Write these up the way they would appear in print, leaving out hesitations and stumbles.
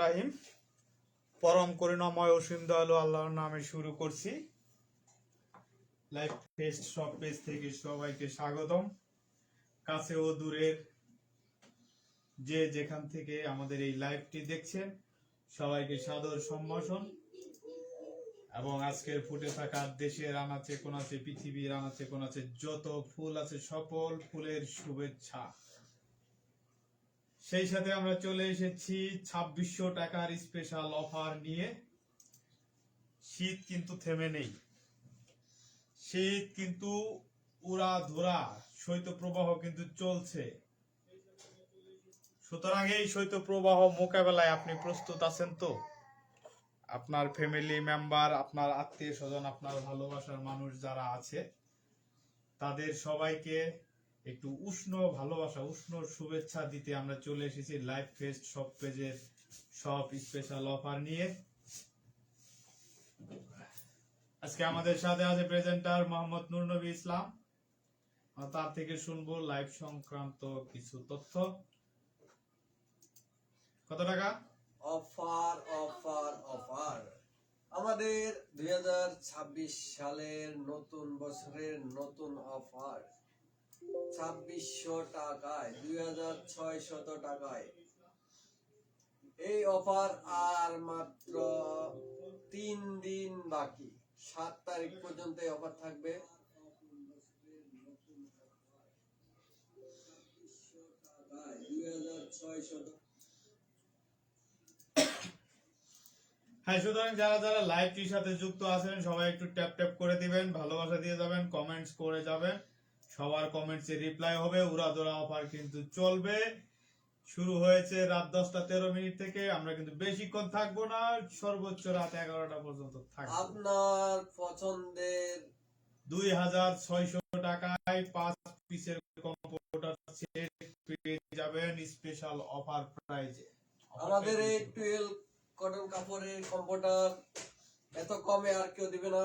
রাহিম। পরম করুণাময় অসীম দয়ালু আল্লাহর নামে শুরু করছি। লাইভ ফেস্ট সব পেজ থেকে সবাইকে স্বাগতম। কাছে ও দূরের যে যেখান থেকে আমাদের এই লাইভটি দেখছেন সবাইকে সাদর সম্ভাষণ এবং আজকের ফুটে থাকা দেশের আনাচে কোনাচে, পৃথিবীর আনাচে কোনাচে যত ফুল আছে সকল ফুলের শুভেচ্ছা। সেই সাথে আমরা চলে এসেছি 2600 টাকার স্পেশাল অফার নিয়ে। শীত কিন্তু থেমে নেই, শীত কিন্তু উড়াধুরা, শৈত্যপ্রবাহ কিন্তু চলছে। সুতরাং এই শৈত্যপ্রবাহ মোকাবেলায় আপনি প্রস্তুত আছেন তো? আপনার ফ্যামিলি মেম্বার, আপনার আত্মীয় স্বজন, আপনার ভালোবাসার মানুষ যারা আছে তাদের সবাইকে একটু উষ্ণ ভালোবাসা, উষ্ণ শুভেচ্ছা দিতে আমরা চলে এসেছি লাইভ ফেস্ট সব পেজের সব স্পেশাল অফার নিয়ে। আজকে আমাদের সাথে আছে প্রেজেন্টার মোহাম্মদ নূর নবী ইসলাম। তার থেকে শুনবো লাইভ সংক্রান্ত কিছু তথ্য। কত টাকা অফার অফার অফার আমাদের 2026 সালের নতুন বছরের নতুন অফার 2600 টাকায়, 2600 টাকায়। এই অফার আর মাত্র 3 দিন বাকি, 7 তারিখ পর্যন্ত এই অফার থাকবে। হ্যাঁ, সুতরাং যারা যারা লাইভটির সাথে যুক্ত আছেন সবাই একটু ট্যাপ ট্যাপ করে দিবেন, ভালোবাসা দিয়ে যাবেন, কমেন্টস করে যাবেন। সবার কমেন্টসে রিপ্লাই হবে। উড়াধুরা অফার কিন্তু চলবে। শুরু হয়েছে রাত 10:13 থেকে। আমরা কিন্তু বেশিক্ষণ থাকবো না, সর্বোচ্চ রাত 11টা পর্যন্ত থাকবো। আপনার পছন্দের 2600 টাকায় 5 পিসের কম্পিউটার সেট পেয়ে যাবেন স্পেশাল অফার প্রাইজে। আমাদের এই 12 কটন কাপড়ের কম্পিউটার এত কমে আর কেউ দিবে না,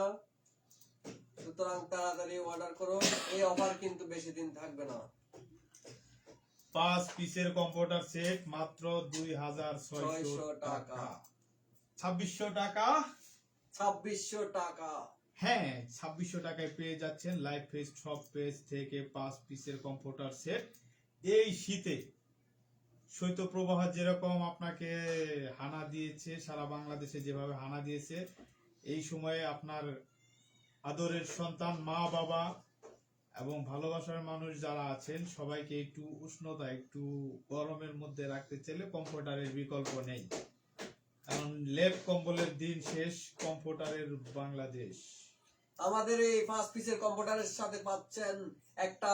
সুতরাং তাড়াতাড়ি অর্ডার করো। এই অফার কিন্তু বেশি দিন থাকবে না। 5 পিসের কম্পিউটার সেট মাত্র 2600 টাকা। 2600 টাকা, 2600 টাকা। হ্যাঁ 2600 টাকায় পেয়ে যাচ্ছেন লাইভ ফেস্ট সব পেজ থেকে 5 পিসের কম্পিউটার সেট। এই শীতে শৈত্যপ্রবাহ যেরকম আপনাকে হানা দিয়েছে, সারা বাংলাদেশে যেভাবে হানা দিয়েছে, এই সময়ে আপনার আদরের সন্তান, মা বাবা এবং ভালোবাসার মানুষ যারা আছেন সবাইকে একটু উষ্ণতা, একটু গরমের মধ্যে রাখতে চাইলে কম্পিউটারের বিকল্প নেই। কারণ লেপ কম্বলের দিন শেষ, কম্পিউটারের বাংলাদেশ। আমাদের এই 5 পিসের কম্পিউটারের সাথে পাচ্ছেন একটা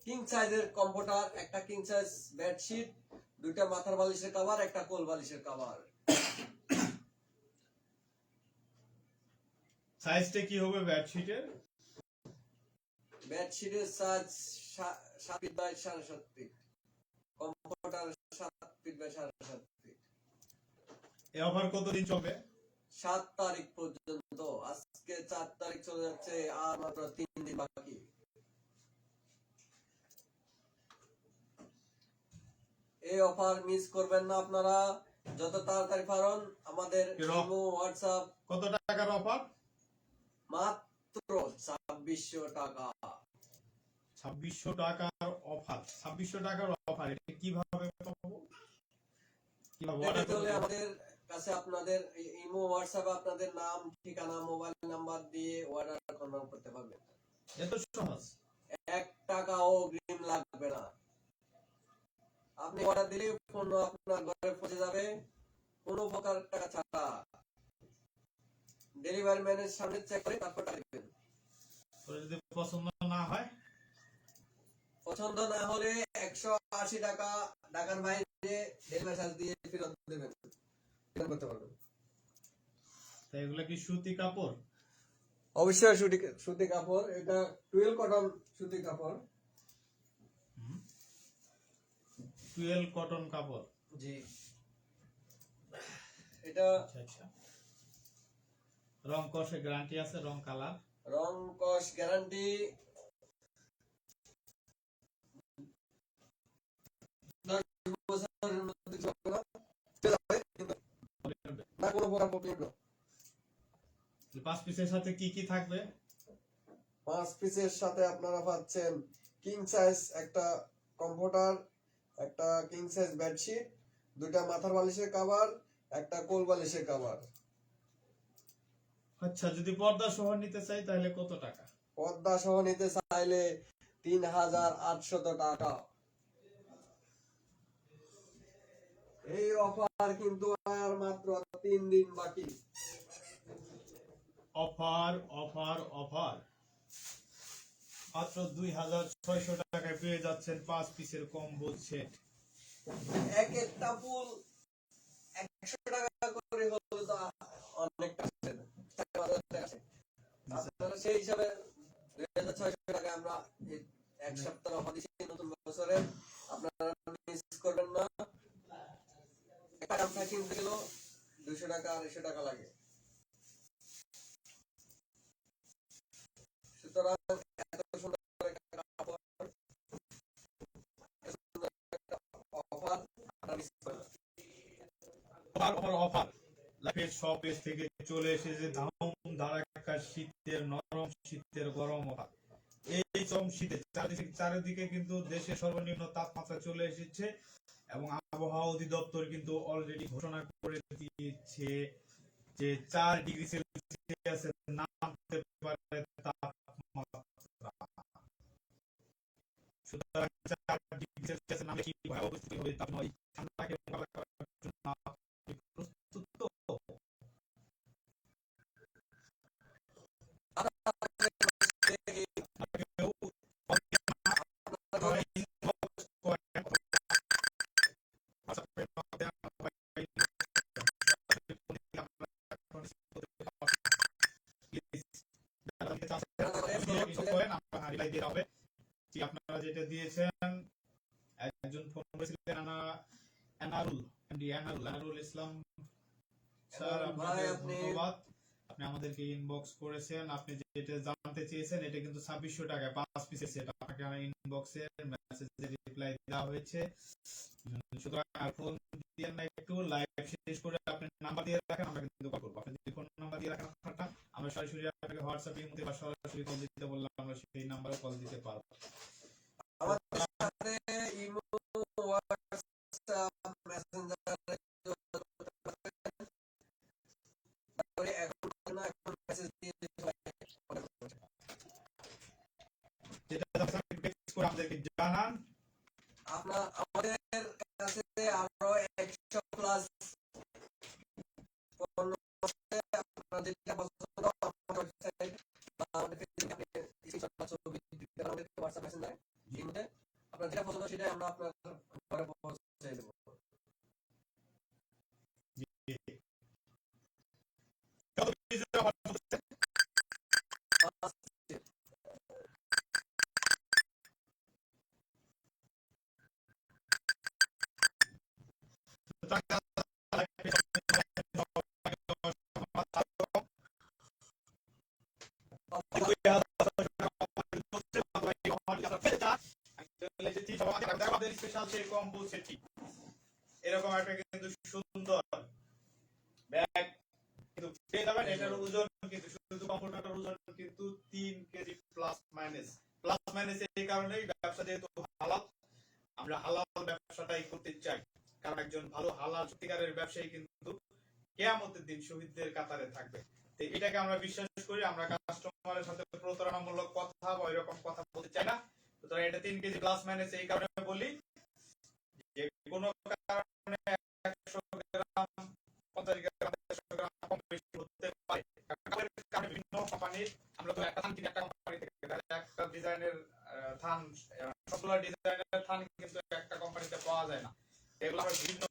কিং সাইজের কম্পিউটার, একটা কিং সাইজ বেডশিট, 2টা মাথার বালিশের কভার, একটা কোল বালিশের কভার। সাইজটা কি হবে বেডশিটের? বেডশিটের size 7 feet by 7.5 feet, computer 7 feet by 7.5 feet. এই অফার কতদিন চলবে? 7 তারিখ পর্যন্ত। আজকে 4 তারিখ চলে যাচ্ছে, আর মাত্র 3 দিন বাকি। এই অফার মিস করবেন না আপনারা। যত তাড়াতাড়ি পারেন আমাদের ইমো, হোয়াটসঅ্যাপ। কত টাকার অফার? মাত্র 2600 টাকা। 2600 টাকার অফার। 2600 টাকার অফার এটা কিভাবে পাবো? কিভাবে অর্ডার করব? আমাদের কাছে আপনাদের ইমো, হোয়াটসঅ্যাপে আপনাদের নাম, ঠিকানা, মোবাইল নাম্বার দিয়ে অর্ডার কনফার্ম করতে পারবেন। এত সহজ। 1 টাকাও অগ্রিম লাগবে না। আপনি অর্ডার দিলে ফোন আপনার ঘরে পৌঁছে যাবে, কোনো প্রকার টাকা ছাড়া। ডেলিভারি ম্যানের সামনে চেক করে তারপর টাকা দিবেন। যদি পছন্দ না হয়, পছন্দ না হলে 180 টাকা ঢাকার বাইরে ডেলিভারি চার্জ দিয়ে ফেরত দেবেন, রিটার্ন করতে পারবেন। তাই এগুলা কি সুতি কাপড়? অবশ্যই সুতি কাপড়। এটা 12 কটন সুতি কাপড়। 12 কটন কাপড়। জি, এটা আচ্ছা আচ্ছা। রং কষে গ্যারান্টি আছে? রং কালার রং কস গ্যারান্টি। কোনো প্রকার প্রবলেম না। 5 পিসের সাথে কি কি থাকবে? 5 পিসের সাথে আপনারা পাচ্ছেন কিং সাইজ একটা কমফোর্টার, একটা কিং সাইজ বেডশিট, দুইটা মাথার বালিশের কভার, একটা কোল বালিশের কভার। আচ্ছা, যদি পর্দা সহ নিতে চাই তাহলে কত টাকা? পর্দা সহ নিতে চাইলে 3800 টাকা। এই অফার কিন্তু আর মাত্র 3 দিন বাকি। অফার অফার অফার, মাত্র 2600 টাকায় পেয়ে যাচ্ছেন 5 পিসের কম্বো সেট। এক একটা ফুল 100 টাকা করে হলে তো অনেকটা আসে না। আপনারা সেই হিসাবে 2600 টাকা আমরা এক সপ্তাহ অফার দিচ্ছি নতুন বছরে, আপনারা মিস করবেন না। একটা গামছা কিনতে গেলেও 200 টাকা 250 টাকা লাগে। সুতরাং এত সুন্দর একটা কাপড়, এত সুন্দর একটা অফার আপনারা মিস করবেন না। অফার অফার অফার, লাইফের সব পেজ থেকে চলে এসেছে ধাম ধারাক্কা শীতের নরম শীতের গরম অফার। এই চরম শীতে চারিদিকে কিন্তু দেশের সর্বনিম্ন তাপমাত্রা চলে এসেছে এবং আবহাওয়া অধিদপ্তর কিন্তু অলরেডি ঘোষণা করে দিয়েছে যে 4 ডিগ্রি সেলসিয়াসে নামতে পারে তাপমাত্রা। সুতরাং 4 ডিগ্রি সেলসিয়াসে নামলে কি ভয়াবহ পরিস্থিতি হবে তা নয়, ঠান্ডাকে মোকাবেলা করার জন্য আপনি প্রস্তুত তো? আপনারা যেটা দিয়েছেন, একজন ফোন করেছিলেন এনারুল ইসলাম স্যার, আপনাকে ধন্যবাদ। আপনি আমাদেরকে ইনবক্স করেছেন, আপনি যেটা জানতে চেয়েছেন এটা কিন্তু 2600 টাকায় 5 পিসের সেট আপনাকে ইনবক্সে মেসেজে রিপ্লাই দেওয়া হয়েছে। সুতরাং আর ফোন দিয়ে না, একটু লাইভ শেষ করে আপনি নাম্বার দিয়ে রাখেন, আমরা কিন্তু কল করব। আপনি যদি ফোন নাম্বার দিয়ে রাখেন আপনারটা, আমরা সরাসরি আপনাকে হোয়াটসঅ্যাপ এর মধ্যে বা সরাসরি কল দিতে বললাম, আমরা সেই নাম্বারে কল দিতে পারবো। আমাদের সাথে ইমো, হোয়াটসঅ্যাপ, মেসেঞ্জারে এখন মেসেজ দিয়ে যেটা টেক্সট করে আমাদেরকে জানান। আমাদের কাছে আরো 100 প্লাস পণ্য আছে। আপনার যেটা পছন্দ আমাদের ওয়েবসাইট বা আমাদের ফেসবুকে আপনি স্ক্রিনশট ছবি দিতে পারেন, আমাদের হোয়াটসঅ্যাপ মেসেঞ্জারে ইমোতে। আপনার যেটা পছন্দ সেটাই আমরা আপনার ঘরে পৌঁছে দেব। এরকম একটা কিন্তু সুন্দর ব্যাগ কিন্তু পেয়ে যাবেন। এটার ওজন কিন্তু শুধু কম্পিউটারের ওজন কিন্তু 3 কেজি প্লাস মাইনাস। এই কারণেই ব্যবসা যেহেতু হালাল, আমরা হালাল ব্যবসাটাই করতে চাই, কারণ একজন ভালো হালাল সত্যিকারের ব্যবসায়ী কিন্তু কিয়ামতের দিন শহীদদের কাতারে থাকবে। তো এটাকে আমরা বিশ্বাস করি, আমরা কাস্টমারের সাথে প্রতারণামূলক কথা বা এরকম কথা বলতে চাই না। সুতরাং এটা 3 কেজি প্লাস মাইনাস এই কারণে বলি যে কোনো কারণে 100 গ্রাম 50 গ্রাম 100 গ্রাম কম বেশি হতে পারে। কারণ বিভিন্ন কোম্পানির, আমরা তো একটা থান কিনে একটা কোম্পানি থেকে, তাহলে একটা ডিজাইনের থান, সবগুলো ডিজাইনের থান কিন্তু একটা কোম্পানিতে পাওয়া যায় না। এগুলো আমরা বিভিন্ন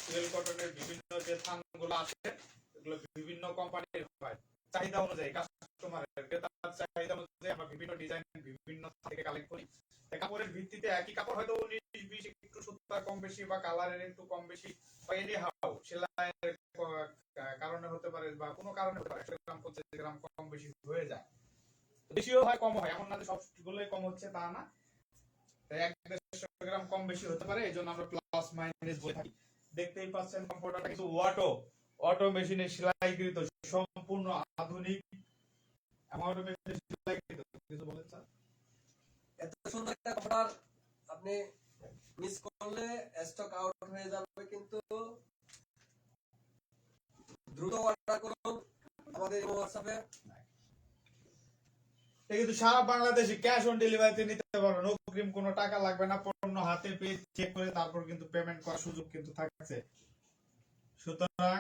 সুয়েল কটনের বিভিন্ন যে থানগুলো আছে এগুলো বিভিন্ন কোম্পানির হয়, চাহিদা অনুযায়ী কাস্টমারের ক্রেতার চাহিদা অনুযায়ী আমরা বিভিন্ন ডিজাইন বিভিন্ন থেকে কালেক্ট করি। কাপড়ের ভিত্তিতে একই কাপড় হয়তো 19-20 একটু সুতা কম বেশি বা কালারের একটু কম বেশি বা এনি হাউ সেলাইয়ের কারণে হতে পারে বা কোনো কারণে হতে পারে 100 গ্রাম 50 গ্রাম কম বেশি হয়ে যায়, বেশিও হয় কম হয়, এমন না যে সবগুলোই কম হচ্ছে তা না, 100-150 গ্রাম কম বেশি হতে পারে। এই জন্য আমরা প্লাস মাইনাস বলে থাকি। দেখতেই পাচ্ছেন কম্পিউটারটা কিন্তু ওয়াটও অটো মেশিনে সেলাইকৃত সম্পূর্ণ আধুনিক অটো মেশিনে সেলাইকৃত। কিছু বলেন স্যার? এত সুন্দর একটা কম্পিউটার আপনি মিস করলে স্টক আউট হয়ে যাবে, কিন্তু দ্রুত অর্ডার করুন আমাদের হোয়াটসঅ্যাপে। এটা কিন্তু সারা বাংলাদেশে ক্যাশ অন ডেলিভারিতে নিতে পারবেন, অগ্রিম কোনো টাকা লাগবে না, পণ্য হাতে পেয়ে চেক করে তারপর কিন্তু পেমেন্ট করার সুযোগ কিন্তু থাকছে। সুতরাং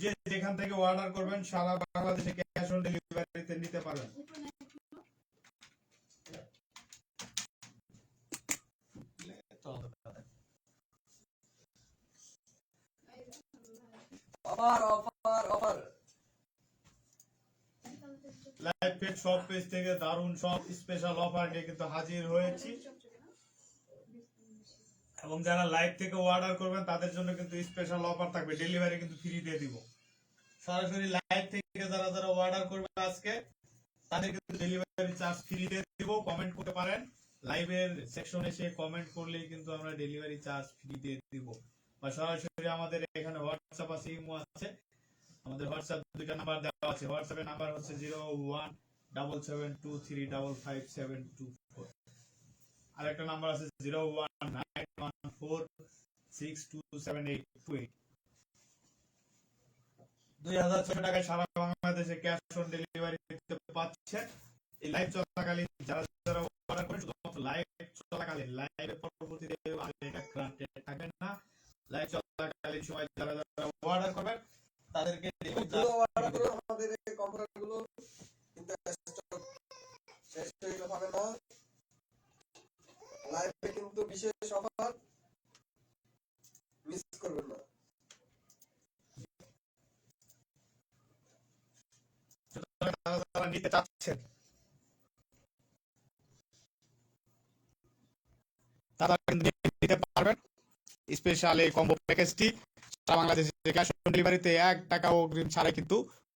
যে যেখান থেকে অর্ডার করবেন সারা বাংলাদেশে ক্যাশ অন ডেলিভারিতে নিতে পারবেন। Offer offer offer. Live page সব পেজ থেকে দারুণ সব স্পেশাল অফার নিয়ে কিন্তু হাজির হয়েছি, এবং যারা লাইভ থেকে অর্ডার করবেন তাদের জন্য কিন্তু স্পেশাল অফার থাকবে, ডেলিভারি কিন্তু ফ্রি দিয়ে দিব। সরাসরি লাইভ থেকে যারা যারা অর্ডার করবে আজকে তাদের কিন্তু ডেলিভারি চার্জ ফ্রি দিয়ে দিব। কমেন্ট করতে পারেন, লাইভের সেকশনে এসে কমেন্ট করলেই কিন্তু আমরা ডেলিভারি চার্জ ফ্রি দিয়ে দিব। বা সরাসরি আমাদের এখানে হোয়াটসঅ্যাপ আছে, ইমো আছে, আমাদের হোয়াটসঅ্যাপ দুইটা নাম্বার দেওয়া আছে। হোয়াটসঅ্যাপের নাম্বার হচ্ছে 0177255724, আর একটা নাম্বার আছে 019146278828। 2600 টাকায় সারা বাংলাদেশে ক্যাশ অন ডেলিভারি দিতে পাচ্ছেন। এই লাইভ চলাকালীন যারা যারা অর্ডার করেন, শুধুমাত্র লাইভ চলাকালীন, লাইভের পরবর্তীতে এটা গ্রান্টেড থাকবে না। লাইভ চলাকালীন সময় যারা যারা অর্ডার করবেন তাদেরকে অর্ডার করুন আমাদের এই কম্পিউটারগুলো, কিন্তু স্টক শেষ হয়ে গেলে পাবে না। লাইভে কিন্তু বিশেষ অফার মিস করবেন না। যারা নিতে চাচ্ছেন তারা কিন্তু নিতে পারবেন স্পেশাল এই কম্বো প্যাকেজটি। সারা বাংলাদেশে ক্যাশ অন ডেলিভারিতে 1 টাকা অগ্রিম ছাড়াই কিন্তু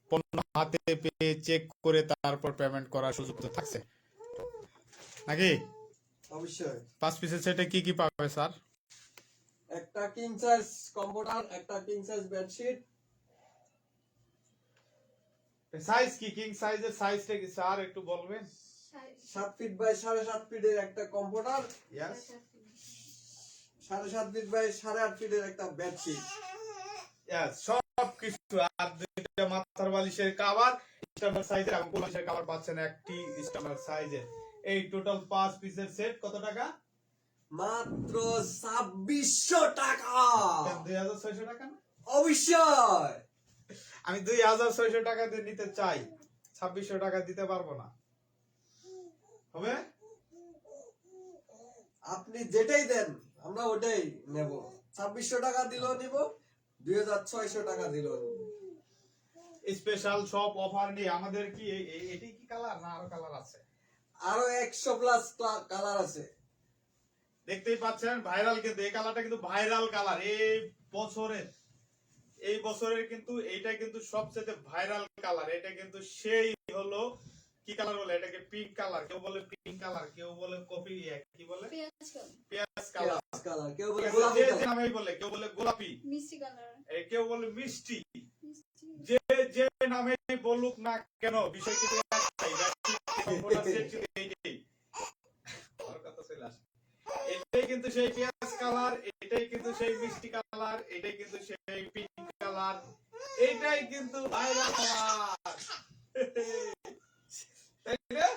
পণ্য হাতে পেয়ে চেক করে তারপর পেমেন্ট করার সুযোগ তো থাকছে নাকি? অবশ্যই। 5 পিসের সেটে কি কি পাবে স্যার? একটা কিং সাইজ কম্পিউটার, একটা কিং সাইজ বেডশিট। সাইজ কি, কিং সাইজের সাইজটা কি স্যার একটু বলবেন? 7 ফিট বাই 7.5 ফিটের একটা কম্পিউটার, ইয়েস। 7.5 ফিট বাই 8.5 ফিটের একটা বেডশিট। ইয়েস, সব কিছু। আর দুইটা মাথার বালিশের কভার স্ট্যান্ডার্ড সাইজের, এবং বালিশের কভার পাচ্ছেন একটি স্ট্যান্ডার্ড সাইজের। এই টোটাল 5 পিসের সেট কত টাকা? মাত্র 2600 টাকা। 2600 টাকা না? অবশ্যই। আমি 2600 টাকা দিয়ে নিতে চাই, 2600 টাকা দিতে পারবো না। হবে? আপনি যেটাই দেন আমরা ওটাই নেব। 2600 টাকা দিলেও নিব, 2600 টাকা দিলেও নিব। স্পেশাল সব অফার নিয়ে আমাদের কি এটাই কি কালার না আরো কালার আছে? আরো 100 প্লাস কালার আছে। দেখতেই পাচ্ছেন ভাইরাল, কিন্তু এই কালারটা কিন্তু ভাইরাল কালার এই বছরের কিন্তু এইটা কিন্তু সবচেয়ে ভাইরাল কালার। এটা কিন্তু সেই হলো কি কালার বলে এটাকে? পিঙ্ক কালার, কেউ বলে পিঙ্ক কালার, কেউ বলে কফি, কি বলে পেঁয়াজ কালার, কালার, কেউ বলে যে গোলাপি যে কালার। নামেই বলে, কেউ বলে গোলাপি, মিষ্টি কালার, কেউ বলে মিষ্টি, যে যে নামেই বলুক না কেন, বিষয় কিন্তু একটাই, কম্পিউটার সেট কিন্তু এইটাই। আমার কথা চলে আসে। এটাই কিন্তু সেই পেঁয়াজ কালার, এটাই কিন্তু সেই মিষ্টি কালার, এটাই কিন্তু সেই পিঙ্ক কালার, এটাই কিন্তু ভাইরাল কালার, তাই না?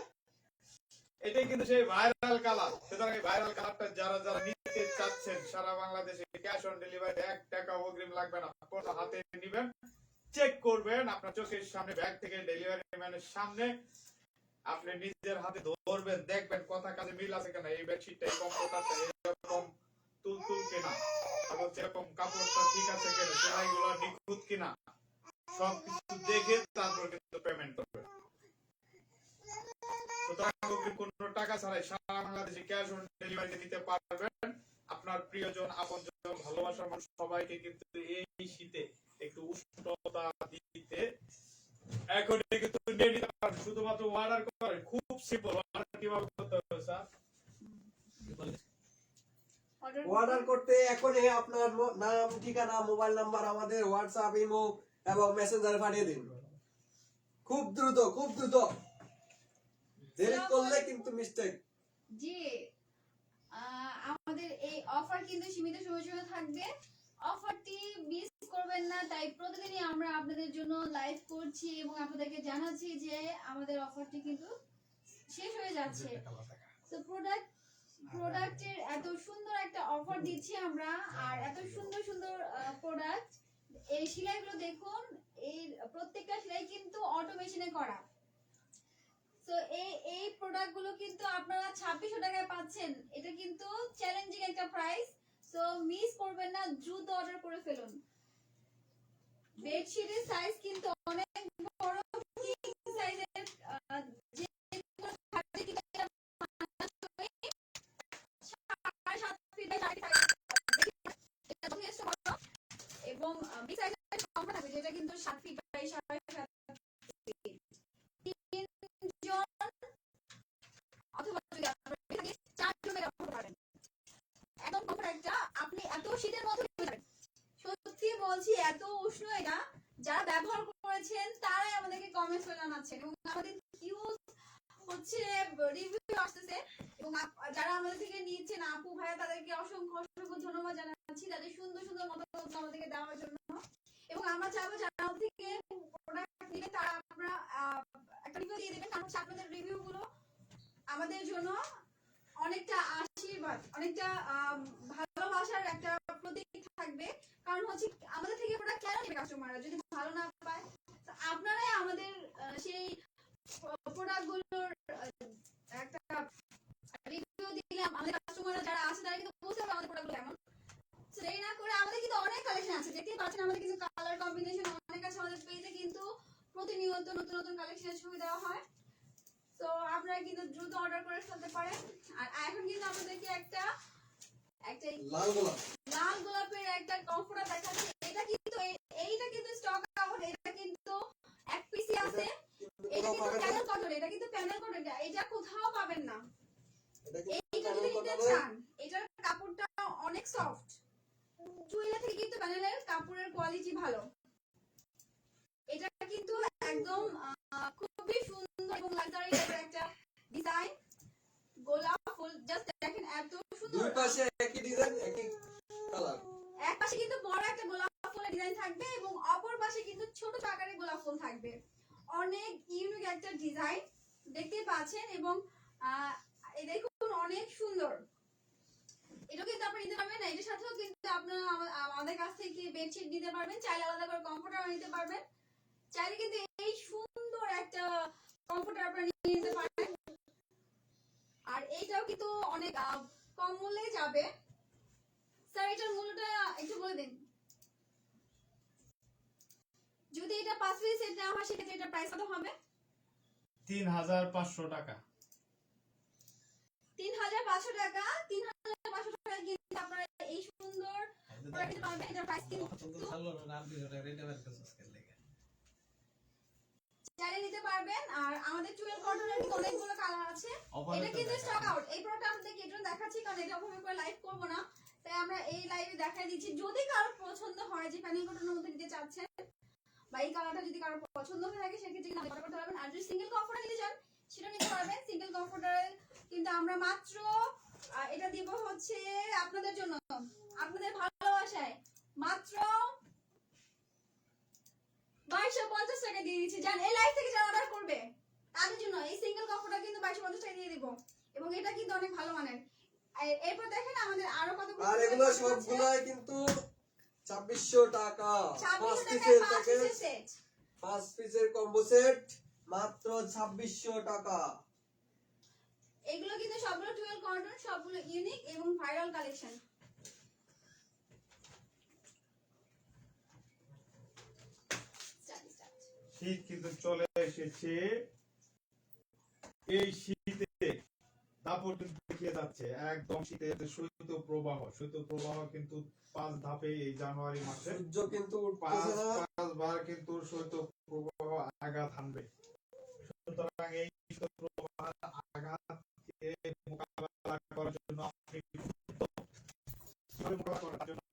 এটাই কিন্তু সেই ভাইরাল কালার। সুতরাং এই ভাইরাল কালারটা যারা যারা নিতে চাচ্ছেন সারা বাংলাদেশে ক্যাশ অন ডেলিভারি, 1 টাকা অগ্রিম লাগবে না। পণ্য হাতে নেবেন, চেক করবেন আপনার চোখের সামনে, ব্যাগ থেকে ডেলিভারি ম্যানের সামনে আপনি নিজের হাতে ধরবেন, দেখবেন কথা কাজে মিল আছে কিনা, এই বেডশিটটা, এই কম্পিউটারটা এরকম তুলতুল কিনা, এবং যেরকম কাপড়টা ঠিক আছে কিনা, সেলাইগুলো নিখুঁত কিনা, সবকিছু দেখে তারপর কিন্তু পেমেন্ট করবেন। সুতরাং কোনো টাকা ছাড়াই সারা বাংলাদেশে ক্যাশ অন ডেলিভারিতে নিতে পারবেন। আপনার প্রিয়জন, আপনজন, ভালোবাসার মানুষ সবাইকে কিন্তু এই শীতে একটু উষ্ণতা দিতে এখন কিন্তু নিয়ে নিতে পারবেন। শুধুমাত্র অর্ডার করেন, খুব সিম্পল। অর্ডার কিভাবে করতে হবে স্যার? অর্ডার করতে এখনই আপনার নাম, ঠিকানা, মোবাইল নাম্বার আমাদের হোয়াটসঅ্যাপ, ইমো এবং মেসেঞ্জারে পাঠিয়ে দিন। খুব দ্রুত, খুব দ্রুত, দেরি করলে কিন্তু মিস্টেক। জি, আমাদের এই অফার কিন্তু সীমিত সময়ের জন্য থাকবে। অফারটি মিস করবেন না। তাই প্রতিদিনই আমরা আপনাদের জন্য লাইভ করছি এবং আপনাদেরকে জানাচ্ছি যে আমাদের অফারটি কিন্তু শেষ হয়ে যাচ্ছে। তো প্রোডাক্টের এত সুন্দর একটা অফার দিচ্ছি আমরা, আর এত সুন্দর সুন্দর প্রোডাক্ট। এই সেলাইগুলো দেখুন, এই প্রত্যেকটা সেলাই কিন্তু অটোমেশনে করা। তো এই প্রোডাক্টগুলো কিন্তু আপনারা 2600 টাকায় পাচ্ছেন। এটা কিন্তু চ্যালেঞ্জিং একটা প্রাইস। সো মিস করবেন না, দ্রুত অর্ডার করে ফেলুন। বেডশিটের সাইজ কিন্তু অনেক বড়, কিং সাইজের, যে কোনো খাটে কিন্তু এটা মানানসই। 7.5 ফিট বাই 7.5 এটা যথেষ্ট বড়। এবং বিগ সাইজের কম থাকবে, যেটা কিন্তু 7 ফিট বাই 7.5 ফিট। তিনজন অথবা যদি আপনারা থাকে 4 জন ব্যবহার করতে পারেন। একদম কমফোর্ট একটা, আপনি এত শীতের মধ্যে পেয়ে যাবেন। সত্যি বলছি, এত উষ্ণ এটা। যারা ব্যবহার করেছেন তারাই আমাদেরকে কমেন্টস করে জানাচ্ছেন এবং আমাদের হিউজ হচ্ছে রিভিউ আসতেছে। এবং যারা আমাদের থেকে নিচ্ছেন আপু ভাইয়া, তাদেরকে অসংখ্য অসংখ্য ধন্যবাদ জানাচ্ছি তাদের সুন্দর সুন্দর মতামত আমাদেরকে দেওয়ার জন্য। এবং আমরা চাইবো যারা আমাদের থেকে প্রোডাক্ট নেবেন তারা আপনারা একটা রিভিউ দিয়ে দেবেন, কারণ আপনাদের রিভিউ গুলো আমাদের জন্য অনেকটা আশীর্বাদ, অনেকটা ভালোবাসার একটা প্রতীক থাকবে। কারণ হচ্ছে আমাদের থেকে প্রোডাক্ট কেন নেবে কাস্টমাররা যদি ভালো না পায়? তো আপনারাই আমাদের সেই প্রোডাক্টগুলোর একটা রিভিউ দিলে আমাদের কাস্টমাররা যারা আছে তারা কিন্তু বুঝতে পারবে আমাদের প্রোডাক্টগুলো কেমন। দেরি না করে, আমাদের কিন্তু অনেক কালেকশন আছে, দেখতেই পাচ্ছেন আমাদের কিন্তু কালার কম্বিনেশন অনেক আছে। আমাদের পেজে কিন্তু প্রতিনিয়ত নতুন নতুন কালেকশনের ছবি দেওয়া হয়। তো আপনারা কিন্তু দ্রুত অর্ডার করে ফেলতে পারেন। আর এখন কিন্তু আপনাদেরকে একটা লাল গোলাপের একটা কমফোর্টার দেখাচ্ছি। এটা কিন্তু এইটা কিন্তু স্টক আউট, এটা কিন্তু এক পিসি আছে। এটা কিন্তু প্যানেল কটন, এটা কিন্তু প্যানেল কটন, এটা কোথাও পাবেন না। এইটা যদি নিতে চান, এটার কাপড়টা অনেক সফট। চুইলা থেকে কিন্তু প্যানেলের কাপড়ের কোয়ালিটি ভালো। এটা কিন্তু একদম খুবই সুন্দর এবং লাক্সারি একটা ডিজাইন। গোলাপ ফুল জাস্ট দেখেন এত সুন্দর। দুই পাশে একই ডিজাইন, একই কালার। এক পাশে কিন্তু বড় একটা গোলাপ ফুলের ডিজাইন থাকবে এবং অপর পাশে কিন্তু ছোট আকারের গোলাপ ফুল থাকবে। অনেক ইউনিক একটা ডিজাইন দেখতেই পাচ্ছেন। এবং এই দেখুন অনেক সুন্দর। এটা কিন্তু আপনি নিতে পারবেন না, এটার সাথেও কিন্তু আপনারা আমাদের কাছ থেকে বেডশিট নিতে পারবেন, চাইলে আলাদা করে কমফোর্টার নিতে পারবেন। চাইলে কিন্তু এই সুন্দর একটা কমফোর্টার আপনারা নিয়ে নিতে পারবেন। আর এইটাও কিন্তু অনেক কম মূল্যে যাবে। স্যার এটার মূল্যটা একটু বলে দিন। যদি এটা 5 পিস সেট নেওয়া হয় সেক্ষেত্রে এটার প্রাইস কত হবে? 3500 টাকা। 3500 টাকা। 3500 টাকা কিন্তু আপনারা এই সুন্দর প্রোডাক্ট নিতে পারবেন। এটার প্রাইস কিন্তু চাইলে নিতে পারবেন। আর আমাদের টুয়েল কটনের কিন্তু অনেকগুলো কালার আছে। এটা কিন্তু স্টক আউট। এই প্রোডাক্টটা আপনাদেরকে এটা দেখাচ্ছি কারণ এটা ওভাবে করে লাইভ করব না, তাই আমরা এই লাইভে দেখাই দিচ্ছি। যদি কারো পছন্দ হয় যে প্যানেল কটনের মধ্যে নিতে চাচ্ছেন বা এই কালারটা যদি কারো পছন্দ হয়ে থাকে সেক্ষেত্রে কিন্তু অর্ডার করতে পারবেন। আর যদি সিঙ্গেল কমফোর্টার নিতে চান সেটা নিতে পারবেন। সিঙ্গেল কমফোর্টার কিন্তু আমরা মাত্র এটা দিব হচ্ছে আপনাদের জন্য, আপনাদের ভালোবাসায় মাত্র 2250 টাকা দিয়ে দিচ্ছি। জান এই লাইভ থেকে যারা অর্ডার করবে তাদের জন্য এই সিঙ্গেল কমফোর্টার কিন্তু 2250 টাকা দিয়ে দিব। এবং এটা কিন্তু অনেক ভালো মানের। এরপর দেখেন আমাদের আরো কতগুলো, আর এগুলো সবগুলাই কিন্তু 2600 টাকা। 5 পিসের প্যাকেজ, 5 পিসের কম্বো সেট মাত্র 2600 টাকা। এগুলো কিন্তু সবগুলো টুয়েল কটন, সবগুলো ইউনিক এবং ভাইরাল কালেকশন। শীত কিন্তু চলে এসেছে। এই শীতে দাপট কিন্তু দেখিয়ে যাচ্ছে একদম শীতের শৈত্য প্রবাহ। শৈত্য প্রবাহ কিন্তু 5 ধাপে এই জানুয়ারি মাসে সূর্য কিন্তু উঠতেছে না। 5বার কিন্তু শৈত্য প্রবাহ আঘাত হানবে। সুতরাং এই শৈত্য প্রবাহ আঘাতকে মোকাবেলা করার জন্য আপনি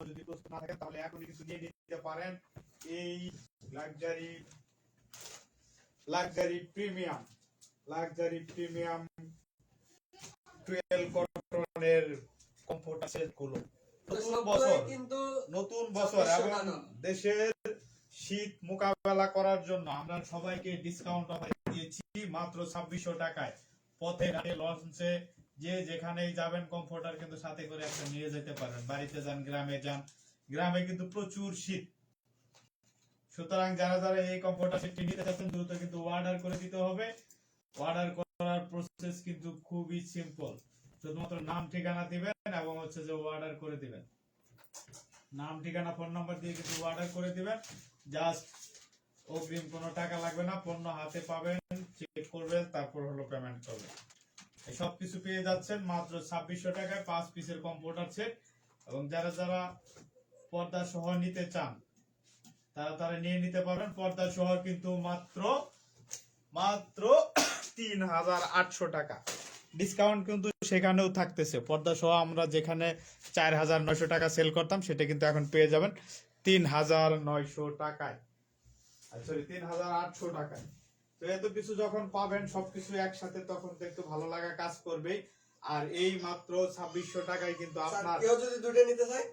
যদি প্রস্তুত না থাকেন তাহলে এখনই কিন্তু নিয়ে নিতে পারেন এই লাক্সারি প্রিমিয়াম 12 কটনের কমফোর্টার সেট গুলো নতুন বছর কিন্তু নতুন বছর 2600 এবং টাকা। দেশের শীত মোকাবেলা করার জন্য আমরা সবাইকে ডিসকাউন্ট অফার দিয়েছি মাত্র 2600 টাকায়। পথে ঘাটে লঞ্চে যে যেখানেই যাবেন কমফোর্টার কিন্তু সাথে করে একটা নিয়ে যেতে পারেন। বাড়িতে যান, গ্রামে যান, গ্রামে কিন্তু প্রচুর শীত। সুতরাং যারা যারা এই কমফোর্টার সেটটি নিতে চাচ্ছেন দ্রুত কিন্তু অর্ডার করে দিতে হবে। অর্ডার করার প্রসেস কিন্তু খুবই সিম্পল। শুধুমাত্র নাম ঠিকানা দিবেন এবং হচ্ছে যে অর্ডার করে দিবেন। নাম ঠিকানা ফোন নাম্বার দিয়ে কিন্তু অর্ডার করে দিবেন। জাস্ট অগ্রিম কোনো টাকা লাগবে না, পণ্য হাতে পাবেন, চেক করবেন, তারপর হলো পেমেন্ট করবেন। এই সব কিছু পেয়ে যাচ্ছেন মাত্র 2600 টাকায় 5 পিসের কম্পিউটার সেট। এবং যারা যারা পর্দা সহ নিতে চান তারা তারা নিয়ে নিতে পারবেন। পর্দা সহ কিন্তু মাত্র 3800 টাকা ডিসকাউন্ট কিন্তু সেখানেও থাকতেছে। পর্দা সহ আমরা যেখানে 4900 টাকা সেল করতাম সেটা কিন্তু এখন পেয়ে যাবেন 3900 টাকায়, সরি 3800 টাকায়। তো এত কিছু যখন পাবেন সবকিছু একসাথে তখন তো একটু ভালো লাগা কাজ করবেই। আর এই মাত্র 2600 টাকায় কিন্তু স্যার, আপনার কেউ যদি দুটো নিতে চায়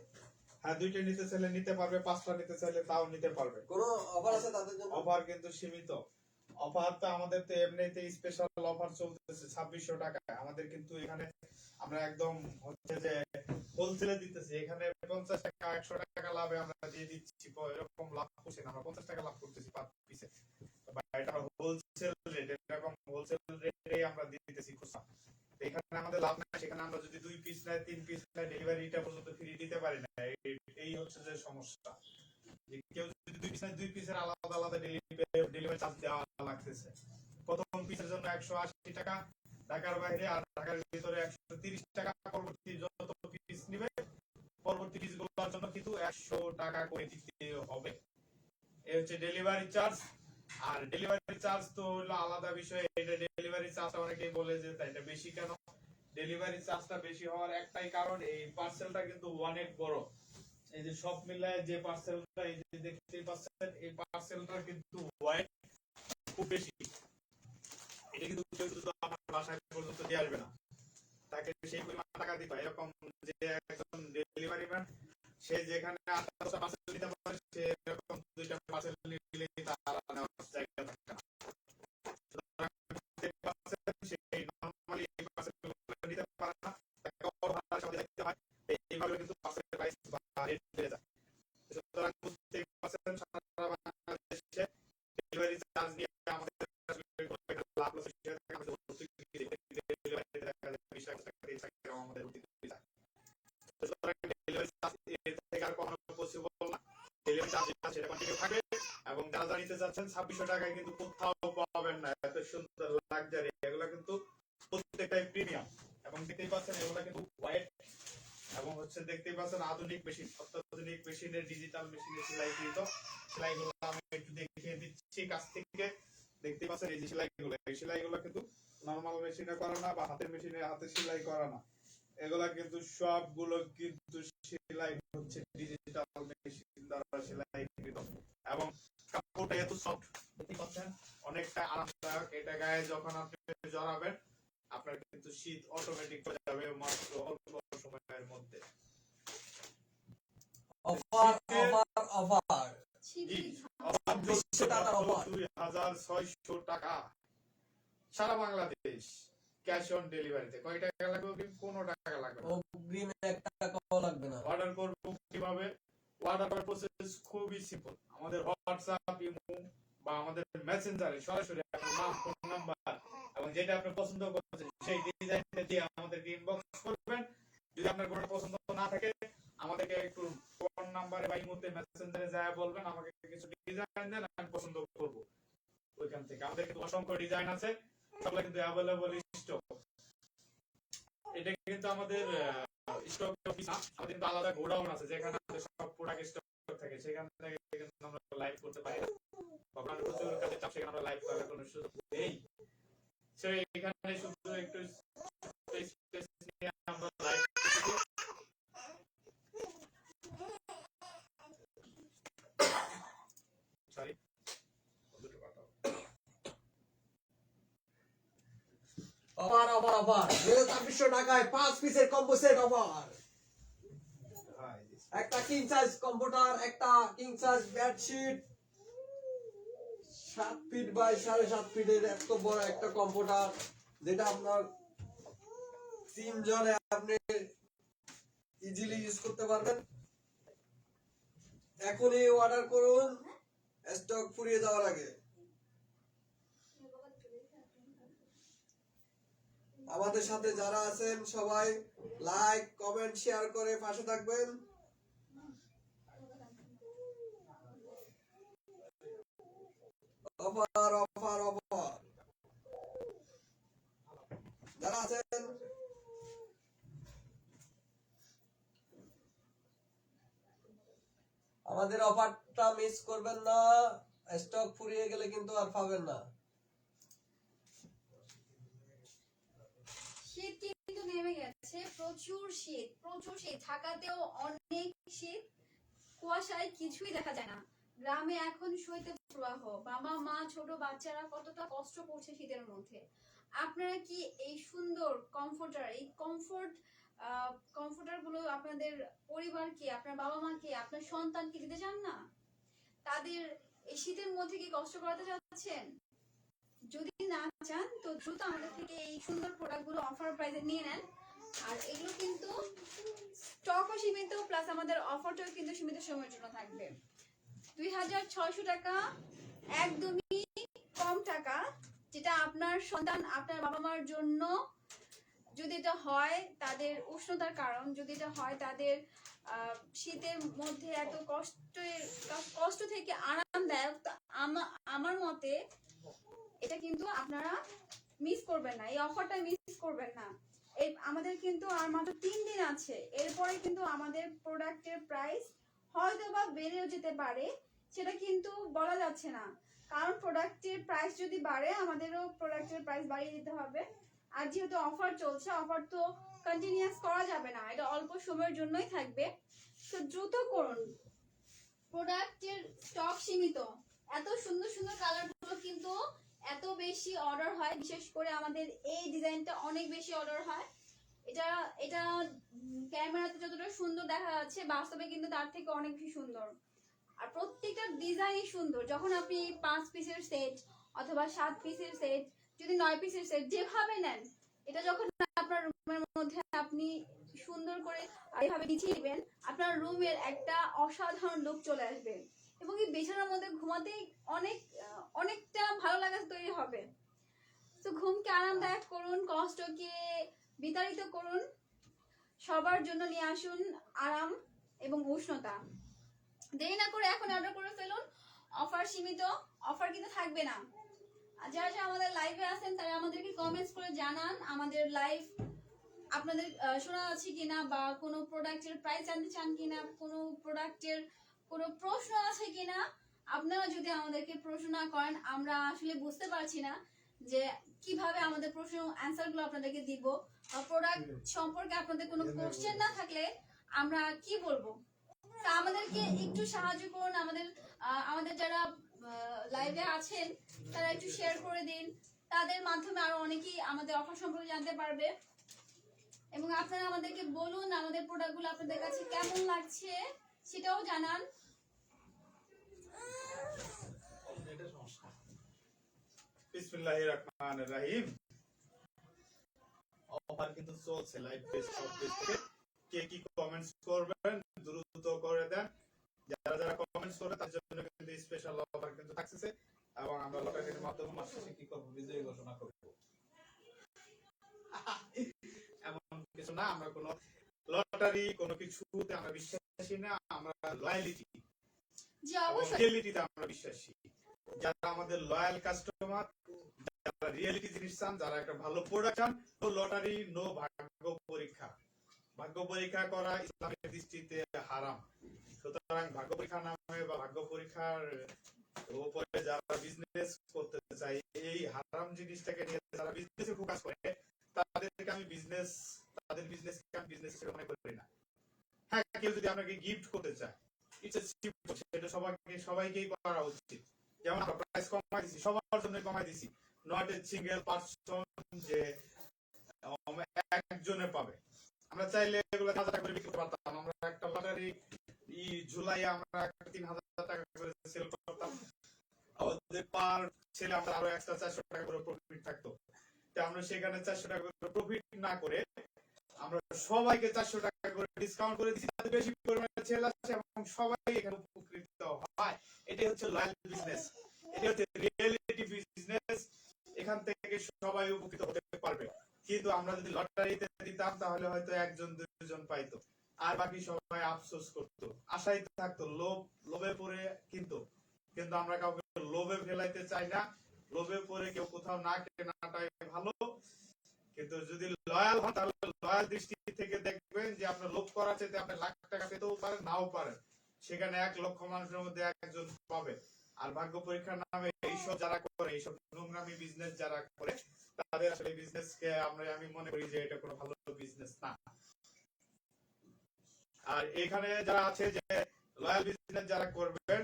হ্যাঁ, দুইটা নিতে চাইলে নিতে পারবে, 5টা নিতে চাইলে তাও নিতে পারবে। কোনো অফার আছে তাদের জন্য? অফার কিন্তু সীমিত। অফারটা আমাদের তো এমনিতেই স্পেশাল অফার চলতেছে 2600 টাকায়। আমাদের কিন্তু এখানে আমরা একদম হচ্ছে যে হোলসেলে দিতেছি। এখানে 50 টাকা 100 টাকা লাভে আমরা দিয়ে দিচ্ছি। এরকম লাভ করছি না, আমরা 50 টাকা লাভ করতেছি পার পিসে। এটা হোলসেল রেট, এরকম হোলসেল রেটেই আমরা দিয়ে দিতেছি খুচরা। এখানে আমাদের লাভ নাই, সেখানে আমরা যদি 2 পিস নেয় 3 পিস নেয় ডেলিভারিটা পর্যন্ত ফ্রি দিতে পারি না। এই হচ্ছে যে সমস্যা, যে কেউ যদি 2 পিস নেয় 2 পিসের আলাদা আলাদা ডেলিভারি চার্জ দেওয়া লাগতেছে। প্রথম পিসের জন্য 180 টাকা ঢাকার বাইরে, আর ঢাকার ভিতরে 130 টাকা। পরবর্তী যত পিস নিবে পরবর্তী পিসগুলোর জন্য কিন্তু 100 টাকা করে দিতে হবে। এই হচ্ছে ডেলিভারি চার্জ। আর ডেলিভারি চার্জ তো হলো আলাদা বিষয়। এটা ডেলিভারি চার্জটা অনেকেই বলে যে এটা বেশি কেন। ডেলিভারি চার্জটা বেশি হওয়ার একটাই কারণ, এই পার্সেলটা কিন্তু অনেক বড়। এই যে সব মিলায় যে পার্সেলটা এই যে দেখতেই পাচ্ছেন, এই পার্সেলটা কিন্তু ওয়েট খুব বেশি। এটা কিন্তু কেউ শুধু আপনার বাসায় পর্যন্ত দিয়ে আসবে না, তাকে সেই পরিমাণ টাকা দিতে হয়। এরকম যে একজন ডেলিভারি ম্যান সে যেখানে 8টা পার্সেল নিতে পারে, সে এরকম 2টা পার্সেল নিলে তার নেওয়ার জায়গা থাকে না। সুতরাং প্রত্যেক পার্সেল সে নরমালি এই পার্সেলগুলো নিতে পারে না, তাকে অর্ডার সাথে দিতে হয়। এইভাবে কিন্তু পার্সেলের প্রাইস বা রেট বেড়ে যায়। সুতরাং প্রত্যেক পার্সেল সারা বাংলাদেশে ডেলিভারি চার্জ নিয়ে আমাদের লাভ লস শেয়ার থাকে। আমাদের ডেলিভারি দেখা যায় 20 টাকা 30 টাকা আমাদের উঠে যায়। সুতরাং ডেলিভারি চার্জ এর থেকে আর কখনো পসিবল না। ডেলিভারি চার্জ সেটা কন্টিনিউ থাকবে। এবং যারা যারা নিতে যাচ্ছেন 2600 টাকায় কিন্তু কোথাও পাবেন না এত সুন্দর লাক্সারি। এগুলো কিন্তু প্রত্যেকটাই প্রিমিয়াম। এবং দেখতেই পাচ্ছেন এগুলো কিন্তু হোয়াইট এবং হচ্ছে দেখতেই পাচ্ছেন আধুনিক মেশিন, অত্যাধুনিক মেশিনের ডিজিটাল মেশিনে সেলাইকৃত। সেলাইগুলো আমি একটু দেখিয়ে দিচ্ছি কাছ থেকে। দেখতেই পাচ্ছেন এই যে সেলাইগুলো, এই সেলাইগুলো কিন্তু নরমাল মেশিনে করা না বা হাতের মেশিনে হাতে সেলাই করা না। এগুলা কিন্তু সবগুলো কিন্তু সেলাই হচ্ছে ডিজিটাল মেশিন দ্বারা সেলাইকৃত। এবং কাপড়টা এত সফট, দেখতেই পাচ্ছেন অনেকটা আরামদায়ক। এটা গায়ে যখন আপনি জড়াবেন আপনার কিন্তু শীত অটোমেটিক হয়ে যাবে মাত্র অল্প সময়ের মধ্যে। অফার অফার অফার জি, অফার 2600 টাকা সারা বাংলাদেশ, ক্যাশ অন ডেলিভারিতে। কয় টাকা লাগবে? কোনো টাকা লাগবে না, অগ্রিম 1 টাকাও লাগবে না। অর্ডার করব কিভাবে? অর্ডার করার প্রসেস খুবই সিম্পল। আমাদের হোয়াটসঅ্যাপ, ইমো বা আমাদের মেসেঞ্জারে সরাসরি আপনার নাম, ফোন নাম্বার এবং যেটা আপনি পছন্দ করছেন সেই ডিজাইনটা দিয়ে আমাদেরকে ইনবক্স করবেন। যদি আপনার কোনো পছন্দ না থাকে আমাদেরকে একটু ফোন নাম্বারে বা ইমোতে মেসেঞ্জারে যায় বলবেন আমাকে কিছু ডিজাইন দেন, আমি পছন্দ করব। ওইখান থেকে আমাদের কিন্তু অসংখ্য ডিজাইন আছে, সবগুলো কিন্তু অ্যাভেলেবল স্টক। এটা কিন্তু আমাদের স্টক অফিস না, আমাদের কিন্তু আলাদা গোডাউন আছে যেখানে সব প্রোডাক্ট স্টক থাকে। সেখান থেকে কিন্তু আমরা লাইভ করতে পারি না, আপনার প্রচুর কাজের চাপ, সেখানে আমরা লাইভ করার কোনো সুযোগ নেই। সো এখানে শুধু একটু স্পেস নিয়ে আমরা লাইভ করতেছি। সরি অফার 2200 টাকায় 5 পিসের কম্বো সেট অফার। একটা কিং সাইজ কম্পিউটার, একটা king size bedsheet, 7 feet by 7.5 ফিটের এত বড় একটা কম্পিউটার, যেটা আপনার 3 জনে আপনি ইজিলি ইউজ করতে পারবেন। এখনই অর্ডার করুন, স্টক ফুরিয়ে যাওয়ার আগে। আমাদের সাথে যারা আছেন সবাই লাইক, কমেন্ট, শেয়ার করে পাশে থাকবেন। অফার অফার অফার, যারা আছেন আমাদের অফারটা মিস করবেন না, স্টক ফুরিয়ে গেলে কিন্তু আর পাবেন না। শীত কিন্তু নেমে গেছে, প্রচুর শীত, প্রচুর শীত। ঢাকাতেও অনেক শীত, কুয়াশায় কিছুই দেখা যায় না। গ্রামে এখন শৈত্য প্রবাহ, বাবা মা ছোট বাচ্চারা কতটা কষ্ট করছে শীতের মধ্যে। আপনারা কি এই সুন্দর কমফোর্টার, এই কমফোর্টার গুলো আপনাদের পরিবারকে, আপনার বাবা মাকে, আপনার সন্তানকে দিতে চান না? তাদের এই শীতের মধ্যে কি কষ্ট করাতে চাচ্ছেন? যদি না চান তো দ্রুত আমাদের থেকে এই সুন্দর প্রোডাক্টগুলো অফার প্রাইসে নিয়ে নেন। আর এগুলো কিন্তু স্টকও সীমিত, প্লাস আমাদের অফারটাও কিন্তু সীমিত সময়ের জন্য থাকবে। 2600 টাকা একদমই কম টাকা, যেটা আপনার সন্তান, আপনার বাবা মার জন্য, যদি এটা হয় তাদের উষ্ণতার কারণ, যদি এটা হয় তাদের শীতের মধ্যে এত কষ্ট থেকে আরামদায়ক, আমার মতে এটা কিন্তু আপনারা মিস করবেন না, এই অফারটা মিস করবেন না। এই আমাদের কিন্তু আর মাত্র 3 দিন আছে, এরপরে কিন্তু আমাদের প্রোডাক্টের প্রাইস হয়তো বা বেড়েও যেতে পারে, সেটা কিন্তু বলা যাচ্ছে না। কারণ প্রোডাক্টের প্রাইস যদি বাড়ে, আমাদেরও প্রোডাক্টের প্রাইস বাড়িয়ে দিতে হবে। আর যেহেতু অফার চলছে, অফার তো কন্টিনিউয়াস করা যাবে না, এটা অল্প সময়ের জন্যই থাকবে। তো দ্রুত করুন, প্রোডাক্টের স্টক সীমিত। এত সুন্দর সুন্দর কালারগুলো কিন্তু এত বেশি অর্ডার হয়, বিশেষ করে আমাদের এই ডিজাইনটা অনেক বেশি অর্ডার হয়। এটা এটা ক্যামেরাতে যতটা সুন্দর দেখা যাচ্ছে, বাস্তবে কিন্তু তার থেকে অনেক বেশি সুন্দর। আর প্রত্যেকটা ডিজাইনই সুন্দর। যখন আপনি 5 পিসের সেট অথবা 7 পিসের সেট, যদি 9 পিসের সেট, যেভাবে নেন, এটা যখন আপনার রুমের মধ্যে আপনি সুন্দর করে এইভাবে বিছিয়ে দিবেন, আপনার রুমের একটা অসাধারণ লুক চলে আসবে এবং এই বিছানার মধ্যে ঘুমাতে অনেকটা ভালো লাগা তৈরি হবে। তো ঘুমকে আরামদায়ক করুন, কষ্টকে বিতাড়িত করুন, সবার জন্য নিয়ে আসুন আরাম এবং উষ্ণতা। দেরি না করে এখন অর্ডার করে ফেলুন, অফার সীমিত, অফার কিন্তু থাকবে না। আর যারা যারা আমাদের লাইভে আছেন তারা আমাদেরকে কমেন্টস করে জানান আমাদের লাইভ আপনাদের শোনা আছে কিনা, বা কোনো প্রোডাক্টের প্রাইস জানতে চান কিনা, কোনো প্রোডাক্টের কোনো প্রশ্ন আছে কিনা। আপনারা যদি আমাদেরকে প্রশ্ন না করেন, আমরা আসলে বুঝতে পারছি না যে কিভাবে আমাদের প্রশ্ন অ্যান্সারগুলো আপনাদেরকে দিব। প্রোডাক্ট সম্পর্কে আপনাদের কোনো কোশ্চেন না থাকলে আমরা কি বলবো? তা আমাদেরকে একটু সাহায্য করুন, আমাদের যারা লাইভে আছেন তারা একটু শেয়ার করে দিন, তাদের মাধ্যমে আরো অনেকেই আমাদের অফার সম্পর্কে জানতে পারবে। এবং আপনারা আমাদেরকে বলুন আমাদের প্রোডাক্টগুলো আপনাদের কাছে কেমন লাগছে, সেটাও জানান। বিসমিল্লাহির রহমানির রহিম। অফার কিন্তু চলছে লাইভ পেজ সব পেজ থেকে। কে কি কমেন্টস করবেন দ্রুত করে দেন। যারা যারা কমেন্টস করবে তাদের জন্য কিন্তু স্পেশাল অফার কিন্তু থাকছে, এবং আমরা লটারির মাধ্যমে মাস শেষে কি করব, বিজয়ী ঘোষণা করব। এমন কিছু না, আমরা কোনো লটারি কোনো কিছুতে আমরা বিশ্বাসী না, আমরা লয়ালিটি, জি অবশ্যই রিয়েলিটিতে আমরা বিশ্বাসী। যারা আমাদের লয়াল কাস্টমার, যারা রিয়েলিটি জিনিস চান, যারা একটা ভালো প্রোডাক্ট চান, নো লটারি, নো ভাগ্য পরীক্ষা। ভাগ্য পরীক্ষা করা ইসলামের দৃষ্টিতে হারাম। সুতরাং ভাগ্য পরীক্ষা নামে বা ভাগ্য পরীক্ষার উপরে যারা বিজনেস করতে চায়, এই হারাম জিনিসটাকে নিয়ে যারা বিজনেসে ফোকাস করে, তাদেরকে আমি তাদের বিজনেসকে আমি বিজনেস হিসেবে মনে করি না। হ্যাঁ, কেউ যদি আপনাকে গিফট করতে চায়, সেটা সবাইকেই করা উচিত। যেমন আমরা প্রাইস কমাই দিছি, সবার জন্য কমাই দিছি, নট এ সিঙ্গেল পারসন যে একজনে পাবে। আমরা চাইলে এগুলো 1000 টাকা করে বিক্রি করতে পারতাম। আমরা একটা লটারি জুলাই আমরা 3000 টাকা করে সেল করতাম, আমাদের পার ছেলে আমরা আরো এক্সট্রা 400 টাকা করে প্রফিট থাকতো। তো আমরা সেখানে 400 টাকা করে প্রফিট না করে আমরা সবাইকে 400 টাকা করে ডিসকাউন্ট করে দিচ্ছি, তাতে বেশি পরিমাণে সেল আসছে এবং সবাই এখানে উপকৃত হয়। এটাই হচ্ছে লয়াল বিজনেস, এটা হচ্ছে রিয়েলিটি বিজনেস। এখান থেকে সবাই উপকৃত হতে পারবে। কিন্তু আমরা যদি লটারিতে দিতাম তাহলে হয়তো একজন দুজন পাইতো, আর বাকি সবাই আফসোস করতো, আশায় থাকতো, লোভে পড়ে কিন্তু কিন্তু আমরা কাউকে লোভে ফেলাইতে চাই না। লোভে পড়ে কেউ কোথাও না কেনাটাই ভালো। কিন্তু যদি লয়াল হন তাহলে লয়াল দৃষ্টি থেকে দেখবেন যে আপনার লোভ করার চাইতে আপনি লাখ টাকা পেতেও পারেন, নাও পারেন, সেখানে 1 লক্ষ মানুষের মধ্যে একজন পাবে। আর ভাগ্য পরীক্ষার নামে এইসব যারা করে, এইসব নোংরামি বিজনেস যারা করে, তাদের আসলে বিজনেস কে আমি মনে করি যে এটা কোনো ভালো বিজনেস না। আর এখানে যারা আছে যে লয়াল বিজনেস যারা করবেন,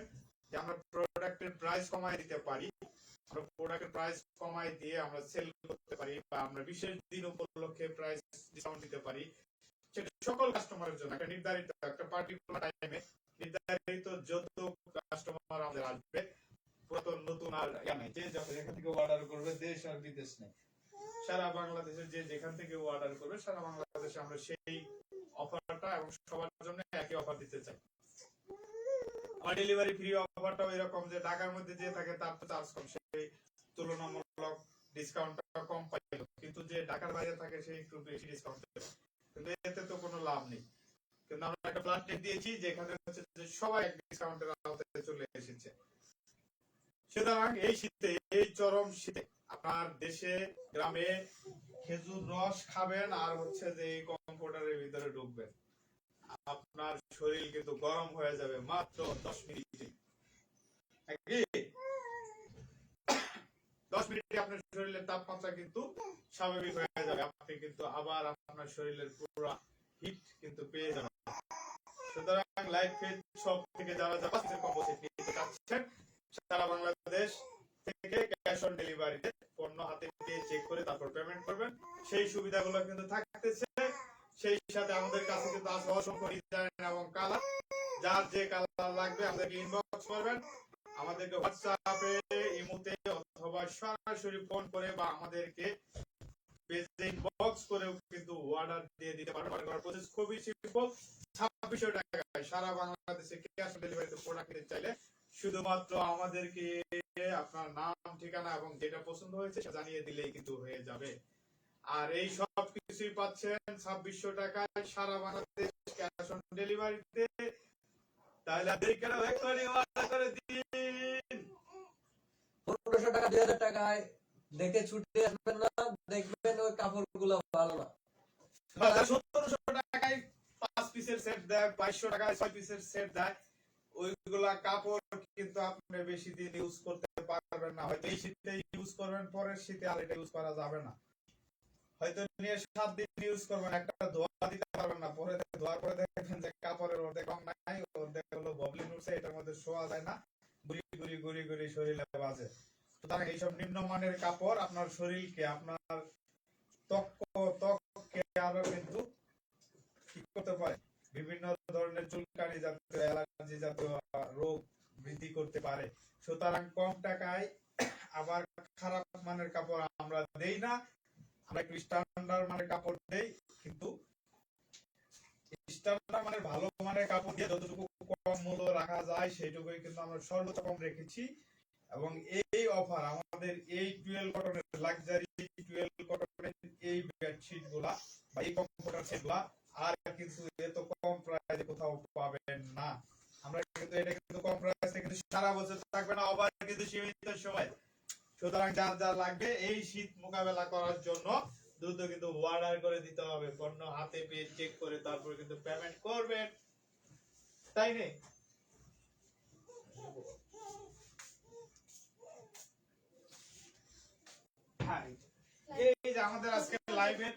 যে আমরা প্রোডাক্টের প্রাইস কমায় দিতে পারি, আমরা প্রোডাক্টের প্রাইস কমায় দিয়ে আমরা সেল করতে পারি, বা আমরা বিশেষ দিন উপলক্ষে প্রাইস ডিসকাউন্ট দিতে পারি, সেটা সকল কাস্টমারের জন্য একটা নির্ধারিত একটা পার্টিকুলার টাইমে নির্ধারিত যত কাস্টমার আমাদের আসবে, পুরাতন নতুন আর নাই, যে যেখান থেকে অর্ডার করবে, দেশ আর বিদেশ নেই, সারা বাংলাদেশে যে যেখান থেকে অর্ডার করবে, সারা বাংলাদেশে আমরা সেই অফারটা এবং সবার জন্য একই অফার দিতে চাই। আমার ডেলিভারি ফ্রি অফারটাও এরকম যে ঢাকার মধ্যে যে থাকে তার তো চার্জ কম, সেই তুলনামূলক ডিসকাউন্টটা কম পাইলো, কিন্তু যে ঢাকার বাইরে থাকে সেই একটু বেশি ডিসকাউন্ট পাবে, কিন্তু এতে তো কোনো লাভ নেই। কিন্তু আমরা একটা প্ল্যাটফর্ম দিয়েছি যেখানে হচ্ছে যে সবাই ডিসকাউন্টের আওতায় চলে এসেছে। সুতরাং এই শীতে, এই চরম শীতে আপনার দেশে গ্রামে খেজুর রস খাবেন আর হচ্ছে যে এই কম্পিউটারের ভিতরে ঢুকবেন, আপনার শরীর কিন্তু গরম হয়ে যাবে মাত্র 10 মিনিটে। 10 মিনিটে আপনার শরীরের তাপমাত্রা কিন্তু স্বাভাবিক হয়ে যাবে, আপনি কিন্তু আবার আপনার শরীরের পুরো হিট কিন্তু পেয়ে যাবেন। সুতরাং লাইফ ফেজ শপ থেকে যারা যারা কম্বো সেট নিতে চাচ্ছেন, সারা বাংলাদেশ থেকে ক্যাশ অন ডেলিভারিতে পণ্য হাতে পেয়ে চেক করে তারপর পেমেন্ট করবেন, সেই সুবিধাগুলো কিন্তু থাকতেছে। সেই সাথে আমাদের কাছে কিন্তু আছে অসংখ্য ডিজাইন এবং কালার, যার যে কালার লাগবে আমাদেরকে ইনবক্স করবেন, আমাদেরকে হোয়াটসঅ্যাপে, ইমোতে অথবা সরাসরি ফোন করে বা আমাদেরকে পেজে ইনবক্স করেও কিন্তু অর্ডার দিয়ে দিতে পারবেন। অর্ডার করার প্রসেস খুবই সিম্পল, 2600 টাকায় সারা বাংলাদেশে ক্যাশ অন ডেলিভারিতে প্রোডাক্ট কিনতে চাইলে শুধুমাত্র আমাদেরকে আপনার নাম, ঠিকানা এবং যেটা পছন্দ হয়েছে সেটা জানিয়ে দিলেই কিন্তু হয়ে যাবে। আর এই সব কিছুই পাচ্ছেন 2600 টাকায় সারা বাংলাদেশ ক্যাশ অন ডেলিভারিতে। তাহলে আপনারা একবারে অর্ডার করে দিন। 1500 টাকা 2000 টাকায় দেখে ছুটে আসবেন না, দেখবেন ওই কাপড়গুলো ভালো না। 1700 টাকায় 5 পিসের সেট দেয়, 2200 টাকায় 6 পিসের সেট দেয়, ওইগুলা কাপড় কিন্তু আপনি বেশি দিন ইউজ করতে পারবেন না। হয়তো এই শীতে ইউজ করবেন, পরের শীতে আর এটা ইউজ করা যাবে না। হয়তো নিয়ে 7 দিন ইউজ করবেন, একটা ধোয়া দিতে পারবেন না, পরে ধোয়ার পরে দেখবেন যে কাপড়ের অর্ধেক রং নাই, অর্ধেক হলো ববলিন উঠছে, এটার মধ্যে শোয়া যায় না, গুড়ি গুড়ি গুড়ি গুড়ি শরীরে বাজে। সুতরাং এইসব নিম্নমানের কাপড় আপনার শরীরকে, আপনার ত্বককে আরো কিন্তু ঠিক করতে পারে, বিভিন্ন ধরনের চুলকানি জাতীয়, অ্যালার্জি জাতীয় রোগ বৃদ্ধি করতে পারে। সুতরাং কম টাকায় আবার খারাপ মানের কাপড় আমরা দেই না, আমরা একটু স্ট্যান্ডার্ড মানের কাপড় দেই, কিন্তু স্ট্যান্ডার্ড মানের ভালো মানের কাপড় দিয়ে যতটুকু কম মূল্য রাখা যায় সেইটুকুই কিন্তু আমরা সর্বোচ্চ কম রেখেছি। এবং এই অফার আমাদের এই 12 কটনের লাক্সারি 12 কটনের এই বেডশিট গুলা বা এই কমফোর্টার সেট গুলা আর কিন্তু এত কম প্রাইসে কোথাও পাবেন না। আমরা কিন্তু এটা কিন্তু কম প্রাইসে কিন্তু সারা বছর থাকবে না, অফার কিন্তু সীমিত সময়। সুতরাং যার যা লাগবে এই শীত মোকাবেলা করার জন্য দ্রুত কিন্তু অর্ডার করে দিতে হবে, পণ্য হাতে পেয়ে চেক করে তারপর কিন্তু পেমেন্ট করবেন, তাই না? হ্যাঁ, এই যে আমাদের আজকে লাইভের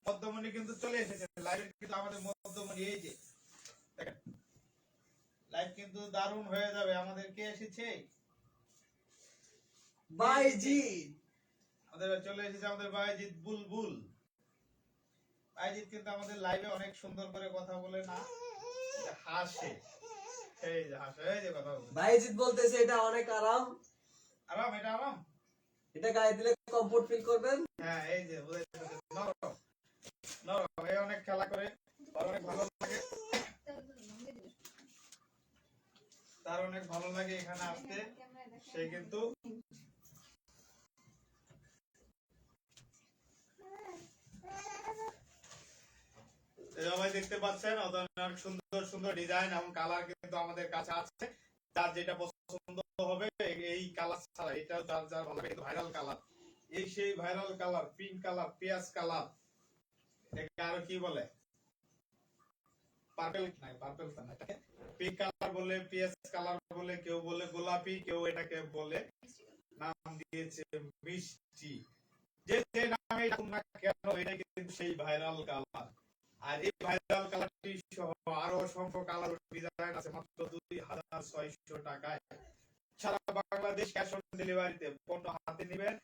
মধ্যমণি কিন্তু চলে এসেছে, লাইভের কিন্তু আমাদের মধ্যমণি এই যে দেখেন, লাইভ কিন্তু দারুণ হয়ে যাবে। আমাদের কে এসেছে? বাইজি আমাদের চলে এসেছে আমাদের বাইজিৎ বুলবুল। বাইজিৎ কিন্তু আমাদের লাইভে অনেক সুন্দর করে কথা বলে না, হাসে, এই যে হাসে, এই যে কথা বলে। ভাইজিৎ বলতেছে এটা অনেক আরাম, আরাম, এটা আরাম। এটা গায়ে দিলে কমফোর্ট ফিল করবেন। হ্যাঁ, এই যে বুঝাইতেছে, নরম নরম, এই অনেক খেলা করে, আর অনেক ভালো লাগে, তার অনেক ভালো লাগে এখানে আসতে। সে কিন্তু সবাই দেখতে পাচ্ছেন অনেক সুন্দর সুন্দর ডিজাইন এবং কালার কিন্তু আমাদের কাছে আছে। যার যেটা পছন্দ হবে, এই কালার ছাড়া এটা যার যার ভালো লাগে, ভাইরাল কালার, এই সেই ভাইরাল কালার, পিঙ্ক কালার, পেঁয়াজ কালার, এটাকে আরো কি বলে, পার্পল, নাই পার্পল তো না, পিঙ্ক কালার বলে, পেঁয়াজ কালার বলে, কেউ বলে গোলাপি, কেউ এটাকে বলে নাম দিয়েছে মিষ্টি। যে যে নামে ডাকুন না কেন, এটা কিন্তু সেই ভাইরাল কালার। আর এই ভাইরাল কালারটি সহ আরো অসংখ্য কালার ডিজাইন আছে মাত্র 2600 টাকায়। সারা বাংলাদেশ ক্যাশ অন ডেলিভারিতে পণ্য হাতে নেবেন,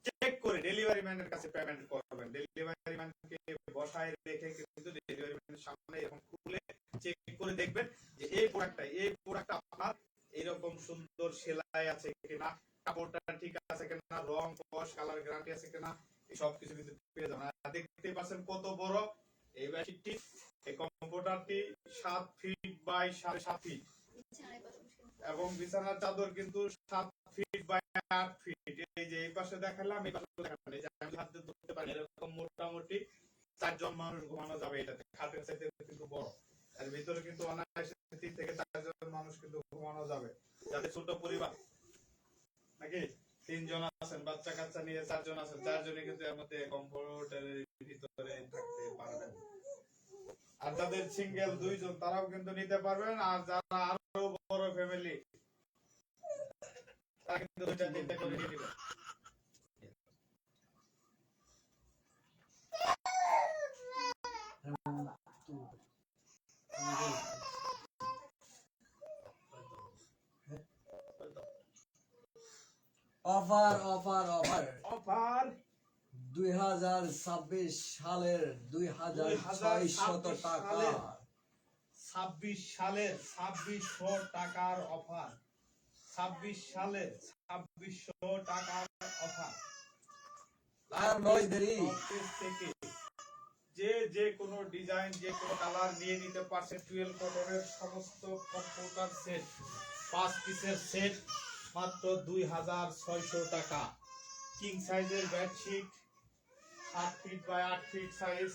চেক করে ডেলিভারি ম্যানের কাছে পেমেন্ট করবেন। ডেলিভারি ম্যানকে বসায় রেখে কিন্তু ডেলিভারি ম্যানের সামনে এরকম খুলে চেক করে দেখবেন যে এই প্রোডাক্টটা আপনার এরকম সুন্দর সেলাই আছে কিনা, কাপড়টা ঠিক আছে কিনা, রং কস কালার গ্যারান্টি আছে কিনা, এই সব কিছু কিন্তু পেয়ে যাবেন। আর দেখতে পাচ্ছেন কত বড় এই বেডশিটটি, এই কম্পিউটারটি 7 ফিট বাই 7.5 ফিট এবং বিছানার চাদর কিন্তু 7 ফিট বাই 8 ফিট। এই যে এই পাশে দেখালাম, এই পাশে দেখালাম, এই যে আমি হাত দিয়ে ধরতে পারি, এরকম মোটামুটি 4 জন মানুষ ঘুমানো যাবে এটাতে। খাটের চাইতে কিন্তু বড়, এর ভিতরে কিন্তু অনায়াসে 3 থেকে 4 জন মানুষ কিন্তু ঘুমানো যাবে। যাদের ছোট পরিবার নাকি 3 জন আছেন, বাচ্চা কাচ্চা নিয়ে 4 জন আছেন, 4 জনে কিন্তু এর মধ্যে কম্পিউটারের ভিতরে থাকতে পারবেন। আর যাদের সিঙ্গেল 2 জন তারাও কিন্তু নিতে পারবেন। আর যারা আরো বড় ফ্যামিলি তারা কিন্তু 2টা 3টা করে নিয়ে নেবেন। অফার অফার অফার অফার 2026 সালের 2600 টাকা, 26 সালের 2600 টাকার অফার, 26 সালের 2600 টাকার অফার। আর নয় দেরি, থেকে যে যে কোনো ডিজাইন, যে কোনো কালার নিয়ে নিতে পারছেন। 12 কটনের সমস্ত কম্পিউটার সেট 5 পিসের সেট মাত্র 2600 টাকা। কিং সাইজের bedsheet 7 feet by 8 feet size,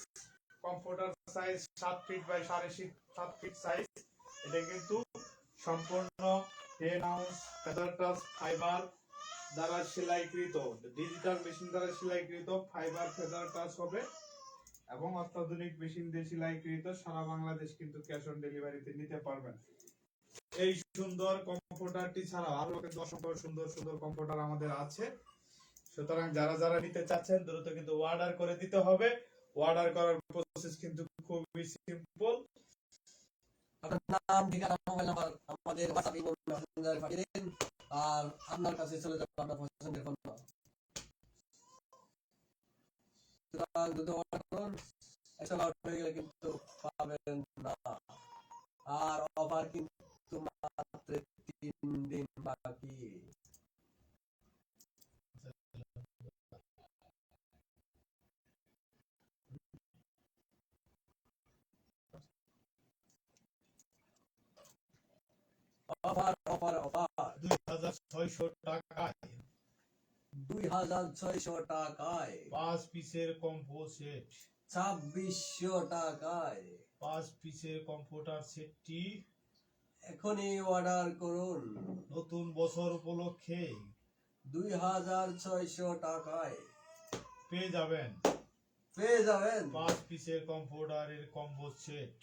comforter size 7 feet by 7.5 feet size. এটা কিন্তু সম্পূর্ণ 10 আউন্স ফেদার টাচ ফাইবার দ্বারা সেলাইকৃত, ডিজিটাল মেশিন দ্বারা সেলাইকৃত ফাইবার ফেদার টাচ হবে এবং অত্যাধুনিক মেশিন দিয়ে সেলাইকৃত। সারা বাংলাদেশ কিন্তু ক্যাশ অন ডেলিভারিতে নিতে পারবেন। এই সুন্দর কম্পিউটারটি ছাড়া আরো কিন্তু অসংখ্য সুন্দর সুন্দর কম্পিউটার আমাদের আছে। সুতরাং যারা যারা নিতে চাচ্ছেন দ্রুত কিন্তু অর্ডার করে দিতে হবে। অর্ডার করার প্রসেস কিন্তু খুবই সিম্পল। আপনার নাম, ঠিকানা, মোবাইল নাম্বার আমাদের WhatsApp এবং মেসেঞ্জারে পাঠিয়ে দিন, আর আপনার কাছে চলে যাবে আপনার পছন্দের পণ্য। সুতরাং দ্রুত অর্ডার করুন, একশো আউট হয়ে গেলে কিন্তু পাবেন না। আর অফার কিন্তু মাত্র 3 দিন বাকি। অফার অফার অফার 2600 টাকায় 2600 টাকায় 5 পিসের কম্পো সেট, 2600 টাকায় 5 পিসের কম্পিউটার সেটটি এখনই অর্ডার করুন। নতুন বছর উপলক্ষে 2600 টাকায় পেয়ে যাবেন 5 পিসের কম্পিউটারের কম্বো সেট।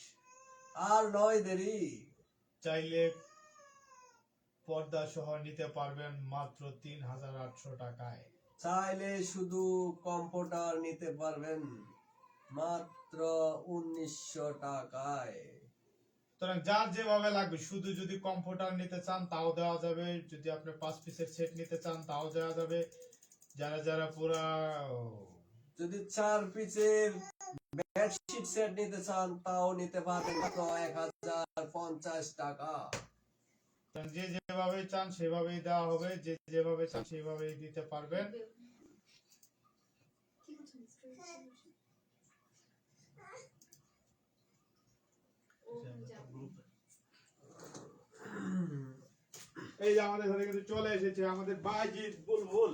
আর নয় দেরি, চাইলে পর্দা সহ নিতে পারবেন মাত্র 3800 টাকায়। চাইলে শুধু কম্পিউটার নিতে পারবেন মাত্র 1900 টাকায়। সুতরাং যার যেভাবে লাগবে, শুধু যদি কম্পিউটার নিতে চান তাও দেওয়া যাবে, যদি আপনি 5 পিসের সেট নিতে চান তাও দেওয়া যাবে। যারা যারা পুরা যদি 4 পিসের বেডশিট সেট নিতে চান তাও নিতে পারবেন মাত্র 1050 টাকা। যে যেভাবে চান সেভাবেই দেওয়া হবে, যে যেভাবে চান সেভাবেই দিতে পারবেন। এই যে আমাদের ঘরে কিন্তু চলে এসেছে আমাদের বাইজিৎ বুলবুল।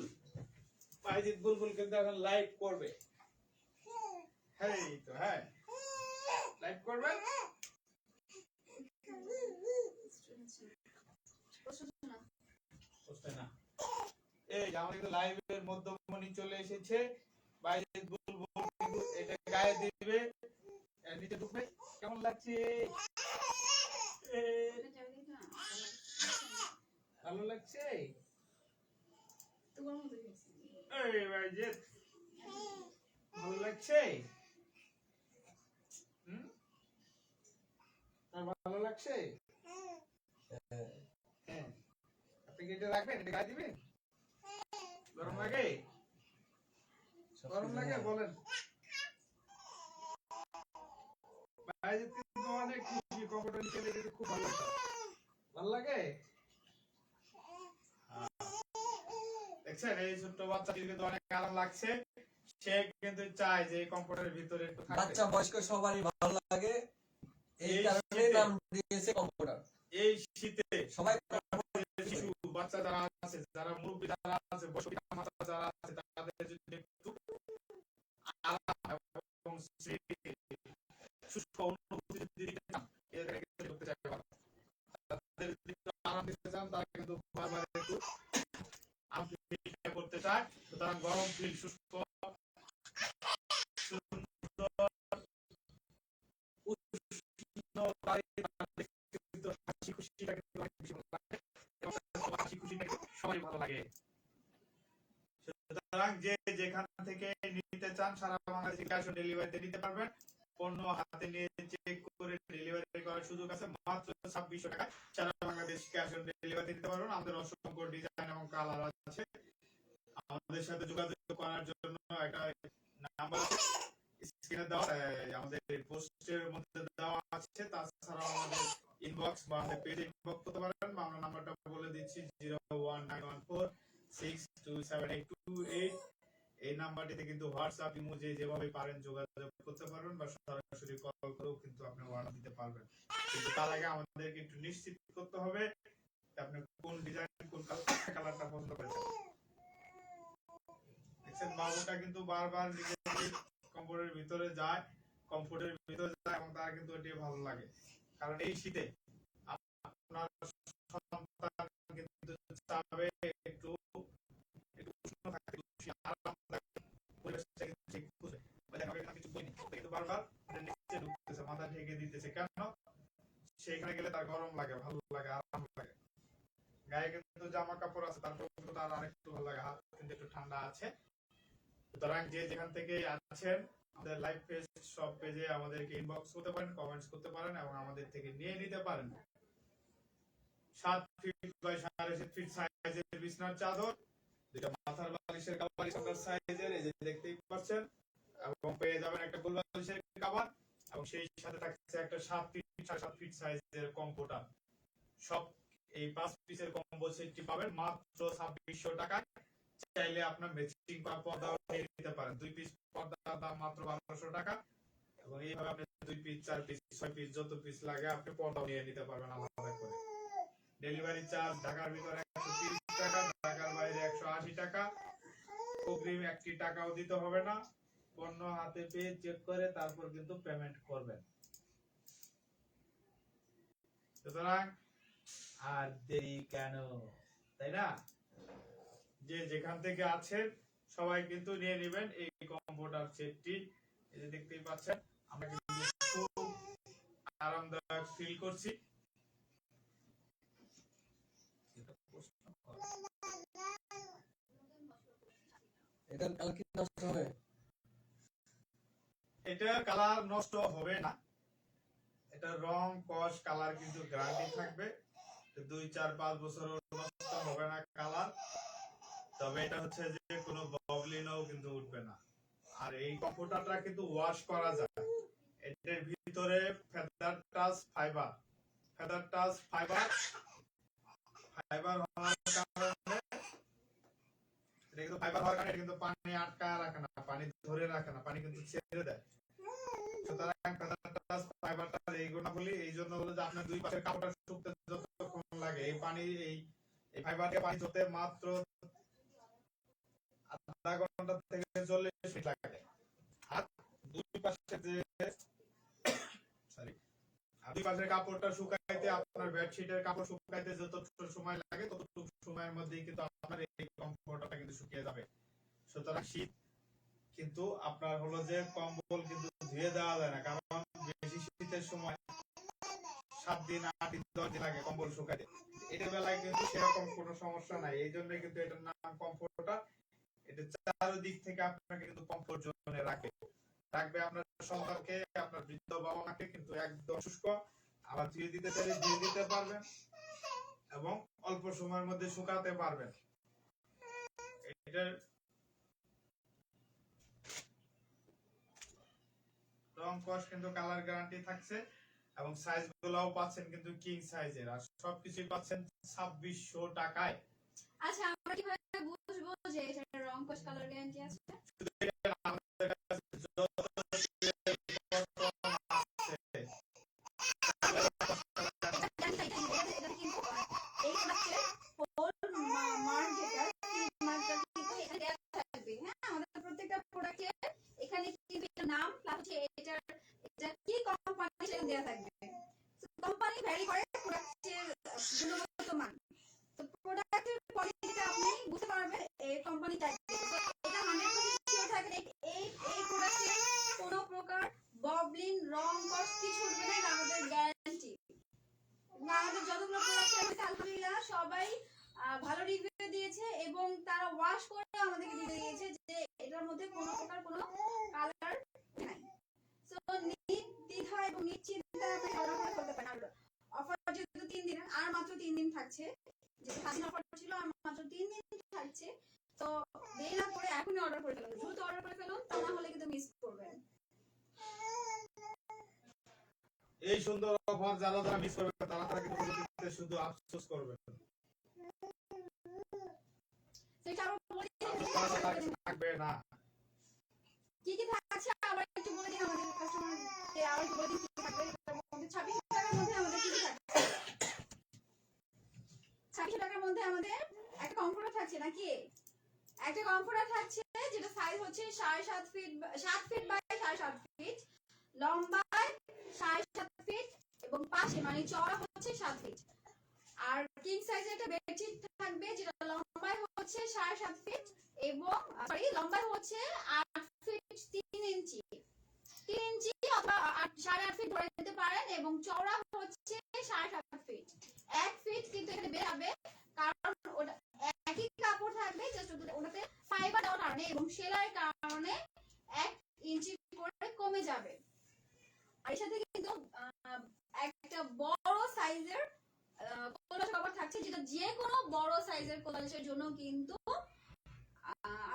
বাইজিৎ বুলবুল কিন্তু এখন লাইভ করবে। হ্যাঁ তো হ্যাঁ, লাইভ করবে। বুঝতে না, এই যে আমাদের কিন্তু লাইভের মধ্যমণি চলে এসেছে। বাইজিৎ বুলবুল কিন্তু এটা গায়ে দিবে, এর নিচে ঢুকবে। কেমন লাগছে? ভালো লাগছে? এই বাইজিৎ ভালো লাগছে? হুম, আর ভালো লাগছে? হ্যাঁ, আপনি কি এটা রাখবেন, এটা গায়ে দিবেন? গরম লাগে? গরম লাগে বলেন। বাইজিৎ কিন্তু অনেক খুশি, কম্পিউটার নিচে লেগে খুব ভালো লাগে। ভালো লাগে? দেখছেন এই ছোট্ট বাচ্চাটির কিন্তু অনেক আরাম লাগছে। সে কিন্তু চায় যে এই কম্পিউটারের ভিতরে একটু থাকতে। বাচ্চা বয়স্ক সবারই ভালো লাগে, এই এই কারণে শীতে- নাম দিয়েছে কম্পিউটার। এই শীতে সবাই শিশু বাচ্চা যারা আছে, যারা মুরব্বী যারা আছে, বয়স্ক মাতা যারা আছে, তাদের যদি একটু আরাম এবং সুস্থ অনুভূতি যদি দিতে চান, এদের কিন্তু করতে চাইবে ভালো। তাদের যদি একটু আরাম দিতে চান, তারা কিন্তু বারবার একটু আরাম ফিল করতে চায়। সুতরাং গরম ফিল, সুস্থ, সুন্দর, উষ্ণ বাড়ি, কিন্তু হাসি খুশিটা কিন্তু অনেক বেশি ভালো লাগে এবং হাসি খুশিটা কিন্তু সবারই ভালো লাগে। সুতরাং যে যেখান থেকে নিতে চান সারা বাংলাদেশে ক্যাশ অন ডেলিভারিতে নিতে পারবেন। পণ্য হাতে নিয়ে চেক করে ডেলিভারি করার সুযোগ আছে। মাত্র 2600 টাকায় সারা বাংলাদেশ ক্যাশ অন ডেলিভারি দিতে পারবেন। আমাদের অসংখ্য ডিজাইন এবং কালার আছে। আমাদের সাথে যোগাযোগ করার জন্য একটা নাম্বার স্ক্রিনে দেওয়া, আমাদের পোস্টের মধ্যে দেওয়া আছে। তাছাড়াও আমাদের ইনবক্স বা আমাদের পেজে ইনবক্স করতে পারেন, বা আমরা নাম্বারটা বলে দিচ্ছি 01914627828। এই নাম্বারটিতে কিন্তু হোয়াটসঅ্যাপ, ইমো যেভাবে পারেন যোগাযোগ করতে পারবেন, বা সরাসরি কল করেও কিন্তু আপনি অর্ডার দিতে পারবেন। কিন্তু তার আগে আমাদেরকে একটু নিশ্চিত করতে হবে আপনি কোন ডিজাইন, কোন কালারটা পছন্দ করেছেন। দেখছেন বাবুটা কিন্তু বারবার নিজের কমফোর্টের ভিতরে যায়, কমফোর্টের ভিতরে যায় এবং তার কিন্তু এটি ভালো লাগে। কারণ এই শীতে আপনার সন্তান কিন্তু চাবে একটু একটু উষ্ণ থাকতে, একটু আরাম থাকতে, পরিবেশটা কিন্তু ঠিক খুঁজে। কিছু বইনি কিন্তু বারবার নিচে ঢুকতেছে, মাথা ঢেকে দিতেছে। কেন? সেখানে গেলে তার গরম লাগে, ভালো লাগে, আরাম লাগে। গায়ে কিন্তু জামা কাপড় আছে, তারপর কিন্তু তার আরেকটু ভালো লাগে, হাত কিন্তু একটু ঠান্ডা আছে। সুতরাং যে যেখান থেকে আছেন আমাদের লাইভ পেজ, সব পেজে আমাদেরকে ইনবক্স করতে পারেন, কমেন্টস করতে পারেন এবং আমাদের থেকে নিয়ে নিতে পারেন। 7 ফিট বাই 7.5 ফিট সাইজের বিছনার চাদর, দুটো মাথার বালিশের কভার স্ট্যান্ডার্ড সাইজের, এই যে দেখতেই পাচ্ছেন, এবং পেয়ে যাবেন একটা গোল বালিশের কভার, এবং সেই সাথে থাকছে একটা 7 ফিট 7.5 ফিট সাইজের কম্পিউটার। সব এই 5 পিসের কম্বো সেটটি পাবেন মাত্র 2600 টাকায়। চাইলে আপনার ম্যাচিং পর্দাও নিয়ে নিতে পারেন। 2 পিস পর্দার দাম মাত্র 1200 টাকা, এবং এইভাবে আপনি 2 পিস 4 পিস 6 পিস যত পিস লাগে আপনি পর্দাও নিয়ে নিতে পারবেন আলাদা করে। ডেলিভারি চার্জ ঢাকার ভিতরে 130 টাকা, ঢাকার বাইরে 180 টাকা। অগ্রিম 1 টাকাও দিতে হবে না। পণ্য হাতে পেয়ে চেক করে তারপর কিন্তু পেমেন্ট করবেন। সুতরাং আর দেরি কেন, তাই না? যে যেখান থেকে আছেন সবাই কিন্তু নিয়ে নেবেন এই কম্পিউটার সেটটি। এই যে দেখতেই পাচ্ছেন, আমরা কিন্তু খুব আরামদায়ক ফিল করছি। এটার কালার কি নষ্ট হবে? এটার কালার নষ্ট হবে না, এটা রং কস কালার কিন্তু গ্যারান্টি থাকবে। 2 4 5 বছর নষ্ট হবে না কালার। তবে এটা হচ্ছে যে কোনো ববলিনও কিন্তু উঠবে না। আর এই কম্পিউটারটা কিন্তু ওয়াশ করা যায়। এটার ভিতরে ফেদার টাচ ফাইবার হওয়ার কারণে, এটা কিন্তু ফাইবার হওয়ার কারণে এটা কিন্তু পানি আটকায় রাখে না, পানি ধরে রাখে না, পানি কিন্তু ছেড়ে দেয়। সুতরাং ফেদার টাচ ফাইবারটা এই গুণাবলী এই জন্য হলো যে আপনার দুই পাশের কাপড়টা শুকতে যতক্ষণ লাগে, এই পানি এই ফাইবারকে পানি ধরতে মাত্র আধা ঘন্টা থেকে 40 মিনিট লাগে। আর দুই পাশের যে দুই পাশের কাপড়টা শুকাইতে, আপনার বেডশিটের কাপড় শুকাইতে যতটুকু সময় লাগে ততটুকু সময়ের মধ্যেই কিন্তু আপনার এই কম্বলটা কিন্তু শুকিয়ে যাবে। সুতরাং শীত কিন্তু আপনার হলো যে কম্বল কিন্তু ধুয়ে দেওয়া যায় না, কারণ বেশি শীতের সময় 7 দিন 8 দিন 10 দিন লাগে কম্বল শুকাইতে। এটার বেলায় কিন্তু সেরকম কোনো সমস্যা নাই, এই জন্য কিন্তু এটার নাম কমফোর্টার। এটা চারদিক থেকে আপনাকে কিন্তু কমফোর্ট জোনে রাখবে আপনার সন্তানকে, আপনার বৃদ্ধ বাবা মাকে কিন্তু একদম শুষ্ক, আবার ধুয়ে দিতে চাইলে ধুয়ে দিতে পারবেন এবং অল্প সময়ের মধ্যে শুকাতে পারবেন। এটার রং কস কিন্তু কালার গ্যারান্টি থাকছে এবং সাইজ গুলোও পাচ্ছেন কিন্তু কিং সাইজের, আর সবকিছুই পাচ্ছেন 2600 টাকায়। আচ্ছা, আমরা কিভাবে বুঝবো যে এটার রং কস কালার গ্যারান্টি আছে? আমাদের কাছে যত কোম্পানি ভ্যারি করে প্রোডাক্টের গুণগত মান। তো প্রোডাক্টের কোয়ালিটিটা আপনি বুঝতে পারবেন এই কোম্পানি টাইপে। এটা 100% শিওর থাকে এই প্রোডাক্টে কোনো প্রকার ববলিন রং কস কিছু উঠবে না, এটা আমাদের গ্যারান্টি। আমাদের যতগুলো প্রোডাক্ট আছে আলহামদুলিল্লাহ সবাই ভালো রিভিউ দিয়েছে এবং তারা ওয়াশ করে আমাদেরকে দিয়ে দিয়েছে যে এটার মধ্যে কোনো প্রকার কোনো কালার নাই। সো নির্দ্বিধা এবং নিশ্চিন্তে আপনি অর্ডার করতে পারেন। অফার যেহেতু 3 দিন, আর মাত্র 3 দিন থাকছে, যেটা 7 দিন অফার ছিল আর মাত্র 3 দিন থাকছে। তো দেরি না করে এখনই অর্ডার করে ফেলুন, দ্রুত অর্ডার করে ফেলুন, তা না হলে কিন্তু মিস করবেন। এই সুন্দর অফার যারা মিস করবে তারা কিন্তু পরবর্তীতে শুধু আফসোস করবে। সেটা আবার বলে থাকবে না। কি কি থাকছে আবার একটু বলে দিন আমাদের কাস্টমারকে, আবার একটু বলে দিন কি থাকবে। এটার মধ্যে 26 টাকার মধ্যে আমাদের কি কি থাকছে? 26 টাকার মধ্যে আমাদের একটা কমফোর্টার থাকছে নাকি? একটা কমফোর্টার থাকছে যেটা সাইজ হচ্ছে 7.5 ফিট, 7 ফিট বাই 7.5 ফিট, লম্বায় 7.5 ফিট এবং পাশে মানে চওড়া হচ্ছে 7 ফিট। আর কিং সাইজের একটা বেডশিট থাকবে যেটা লম্বায় হচ্ছে 7.5 ফিট এবং লম্বায় হচ্ছে 8 ফিট 3 ইঞ্চি, 3 ইঞ্চি অথবা 8.5 ফিট ধরে নিতে পারেন এবং চওড়া হচ্ছে 7.5 ফিট। 1 ফিট কিন্তু এখানে বের হবে, কারণ ওটা একই কাপড় থাকবে, জাস্ট ওটাতে ফাইবার দেওয়ার কারণে এবং সেলাইয়ের কারণে 1 ইঞ্চি করে কমে যাবে। আর এর সাথে কিন্তু একটা বড় সাইজের কোলাস কভার থাকছে, যেটা যে কোনো বড় সাইজের কোলাসের জন্য কিন্তু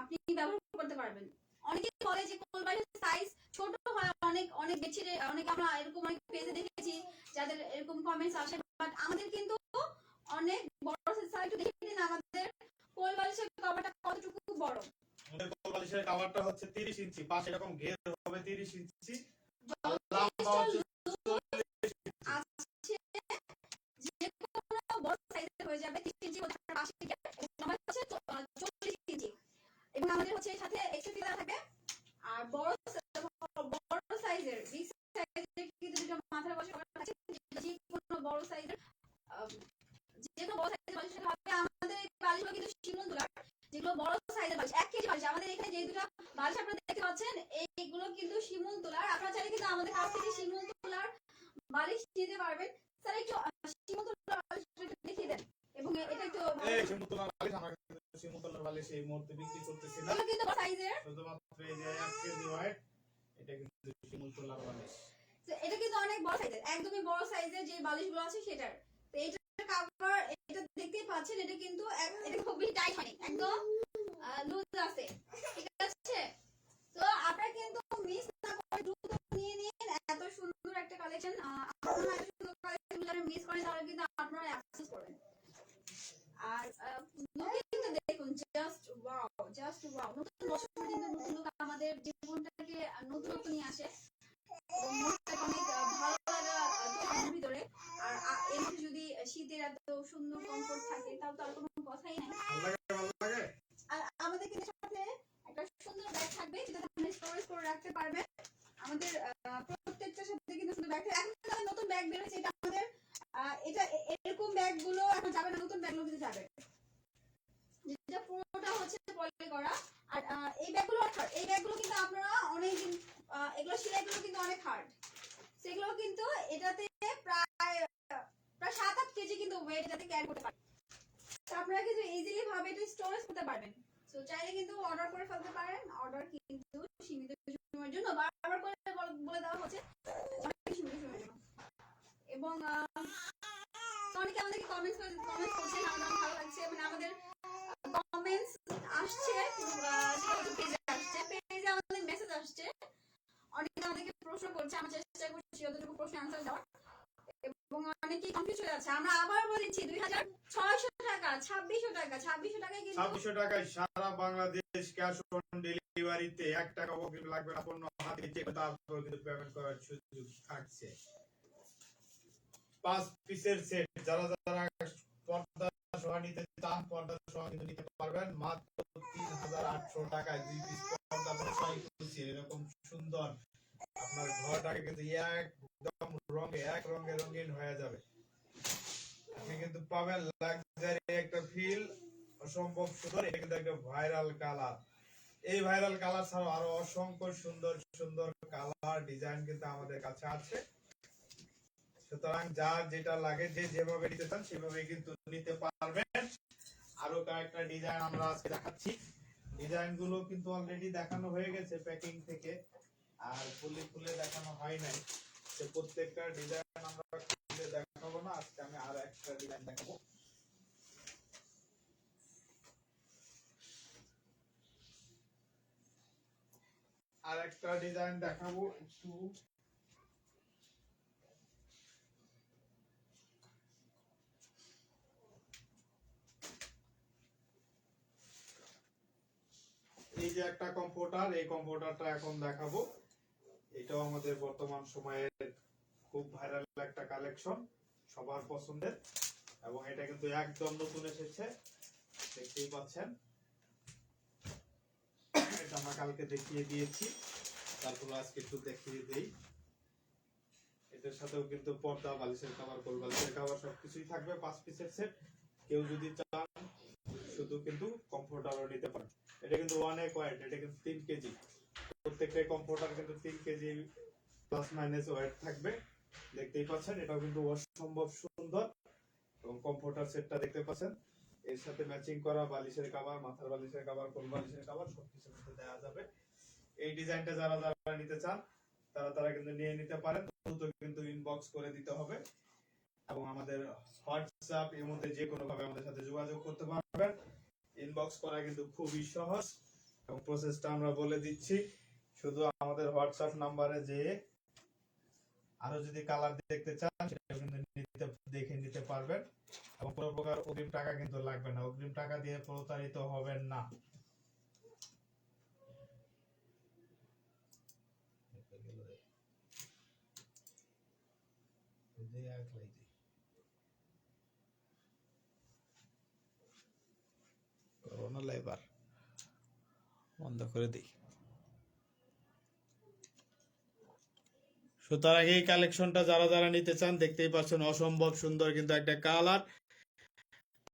আপনি ব্যবহার করতে পারবেন। অনেকে বলে যে কোলবালিশের সাইজ ছোট হয়, অনেক বেডশিটে অনেক আমরা এরকম অনেক পেজে দেখেছি যাদের এরকম কমেন্টস আসে, বাট আমাদের কিন্তু অনেক বড় সাইজ। একটু দেখে দিন আমাদের কোলবালিশের কভারটা কতটুকু বড়। আমাদের কোলবালিশের কভারটা হচ্ছে 30 ইঞ্চি, পাশে এরকম ঘের হবে 30 ইঞ্চি, লম্বা হচ্ছে 40 ইঞ্চি। যে কোনো বড় সাইজের হয়ে যাবে 30 ইঞ্চি হতে পাশে থেকে লম্বা হচ্ছে 40 ইঞ্চি এবং আমাদের হচ্ছে সাথে এক্সট্রা ফিতা থাকবে। আর বড় সাইজের বিগ সাইজের কিন্তু দুটো মাথার বসে করা আছে, যে কোনো বড় সাইজের বালিশ হবে। আমাদের এই বালিশগুলো কিন্তু শিমুল তুলার, যেগুলো বড় সাইজের বালিশ 1 কেজি বালিশ। আমাদের এখানে যে দুটো বালিশ আপনারা দেখতে পাচ্ছেন এইগুলো কিন্তু শিমুল তুলার। আপনারা চাইলে কিন্তু আমাদের কাছ থেকে শিমুল তুলার বালিশ নিতে পারবেন। স্যার একটু শিমুল তুলার বালিশ দেখিয়ে দেন এবং এটা একটু এই শিমুল তুলার বালিশ আমরা কিন্তু শিমুল তুলার বালিশ এই মুহূর্তে বিক্রি করতেছি না, এগুলো কিন্তু বড় সাইজের, শুধুমাত্র এই যে 1 কেজি ওয়েট, এটা কিন্তু শিমুল তুলার বালিশ। এটা কিন্তু অনেক বড় সাইজের, একদমই বড় সাইজের যে বালিশগুলো আছে সেটার। তো এইটার কভার এটা দেখতেই পাচ্ছেন, এটা কিন্তু খুবই টাইট হয়নি, একদম লুজ আছে, ঠিক আছে। তো আপনারা কিন্তু দেখুন জাস্ট ওয়াও নতুন বছর কিন্তু নতুন look আমাদের জীবনটাকে নতুনত্ব নিয়ে আসে এবং মনটাকে অনেক ভালো লাগা তৈরি ভিতরে। আর এর মধ্যে যদি শীতের এত সুন্দর কমফোর্ট থাকে তাহলে তো আর কোনো কথাই নাই। ভালো লাগে। আর আমাদের কিন্তু সাথে একটা সুন্দর ব্যাগ থাকবে যেটা আপনি স্টোরেজ করে রাখতে পারবেন। আমাদের প্রত্যেকটার সাথে কিন্তু সুন্দর ব্যাগ থাকবে। এখন কিন্তু নতুন ব্যাগ বের হয়েছে, এটা আমাদের এটা এরকম ব্যাগগুলো এখন যাবে না, নতুন ব্যাগগুলো কিন্তু যাবে, যেটা পুরোটা হচ্ছে পলি করা। আর এই ব্যাগগুলো অনেক হার্ড, এই ব্যাগগুলো কিন্তু আপনারা অনেকদিন এগুলো সেলাইগুলো কিন্তু অনেক হার্ড, সেগুলো কিন্তু এটাতে প্রায় 7-8 কেজি কিন্তু ওয়েট এটাতে ক্যারি করতে পারে। তো আপনারা কিন্তু ইজিলি ভাবে এটা স্টোরেজ করতে পারবেন। সো চাইলে কিন্তু অর্ডার করে ফেলতে পারেন। অর্ডার কিন্তু সীমিত সময়ের জন্য, বারবার করে বলে দেওয়া হচ্ছে অনেক সীমিত সময়ের জন্য। এবং অনেকে আমাদেরকে কমেন্টস করছেন, আমাদের অনেক ভালো লাগছে। মানে আমাদের কমেন্টস আসছে, পেজে আসছে, পেজে আমাদের মেসেজ আসছে, অনেকে আমাদেরকে প্রশ্ন করছে, আমরা চেষ্টা করছি যতটুকু প্রশ্ন আনসার দেওয়ার। এবং অনেকেই কনফিউজ হয়ে যাচ্ছে। আমরা আবার বলেছি 2600 টাকা, 2600 টাকা, 2600 টাকায় কিন্তু 2600 টাকায় সারা বাংলাদেশ ক্যাশ অন ডেলিভারিতে 1 টাকা অগ্রিম লাগবে না, পণ্য হাতে চেপে তারপর কিন্তু পেমেন্ট করার সুযোগ থাকছে। 5 পিসের সেট যারা পর্দা সহ নিতে চান পর্দা সহ কিন্তু নিতে পারবেন মাত্র 3800 টাকায় 2 পিস পর্দা সহ এরকম সুন্দর আপনার ঘরটাকে কিন্তু একদম এক রঙে রঙিন হয়ে যাবে। আপনি কিন্তু পাবেন লাক্সারি একটা ফিল, অসম্ভব সুন্দর। এটা কিন্তু একটা ভাইরাল কালার। এই ভাইরাল কালার ছাড়াও আরো অসংখ্য সুন্দর সুন্দর কালার ডিজাইন কিন্তু আমাদের কাছে আছে। সুতরাং যার যেটা লাগে, যে যেভাবে নিতে চান সেভাবে কিন্তু নিতে পারবেন। আরো কয়েকটা ডিজাইন আমরা আজকে দেখাচ্ছি। ডিজাইন গুলো কিন্তু অলরেডি দেখানো হয়ে গেছে প্যাকিং থেকে, আর খুলে দেখানো হয় নাই। তো প্রত্যেকটা ডিজাইন আমরা খুলে দেখাবো না, আজকে আমি আর একটা ডিজাইন দেখাবো। আর একটা ডিজাইন দেখাবো একটু। এই যে একটা কম্পিউটার, এই কম্পিউটারটা এখন দেখাবো। এটাও আমাদের বর্তমান সময়ের খুব ভাইরাল একটা কালেকশন, সবার পছন্দের। এবং এটা কিন্তু একদম নতুন এসেছে, দেখতেই পাচ্ছেন। এটা আমরা কালকে দেখিয়ে দিয়েছি, তারপর আজকে একটু দেখিয়ে দেই। এটার সাথেও কিন্তু পর্দা, বালিশের কভার, কোল বালিশের কভার সবকিছুই থাকবে। 5 পিসের সেট। কেউ যদি চান শুধু কিন্তু কম্পিউটারও নিতে পারেন। এটা কিন্তু অনেক ওয়েট, এটা কিন্তু 3 কেজি। প্রত্যেকটা কম্পিউটার কিন্তু 3 কেজি প্লাস মাইনাস ওয়েট থাকবে, দেখতেই পাচ্ছেন। এটাও কিন্তু অসম্ভব সুন্দর। এবং কম্পিউটার সেটটা দেখতে পাচ্ছেন, এর সাথে ম্যাচিং করা বালিশের কভার, মাথার বালিশের কভার, কোল বালিশের কভার সবকিছু কিন্তু দেওয়া যাবে। এই ডিজাইনটা যারা যারা নিতে চান তারা কিন্তু নিয়ে নিতে পারেন। দ্রুত কিন্তু ইনবক্স করে দিতে হবে। এবং আমাদের হোয়াটসঅ্যাপ এর মধ্যে যে কোনো ভাবে আমাদের সাথে যোগাযোগ করতে পারবেন। ইনবক্স করা কিন্তু খুবই সহজ এবং প্রসেসটা আমরা বলে দিচ্ছি। শুধু আমাদের হোয়াটসঅ্যাপ নাম্বারে যে আরো যদি কালার দেখতে চান সেটা কিন্তু দেখে নিতে পারবেন। এবং কোনো প্রকার অগ্রিম টাকা কিন্তু লাগবে না, অগ্রিম টাকা দিয়ে প্রতারিত হবেন না। করোনা লাইবার বন্ধ করে দিই। সুতরাং এই কালেকশনটা যারা যারা নিতে চান দেখতেই পাচ্ছেন, অসম্ভব সুন্দর কিন্তু একটা কালার।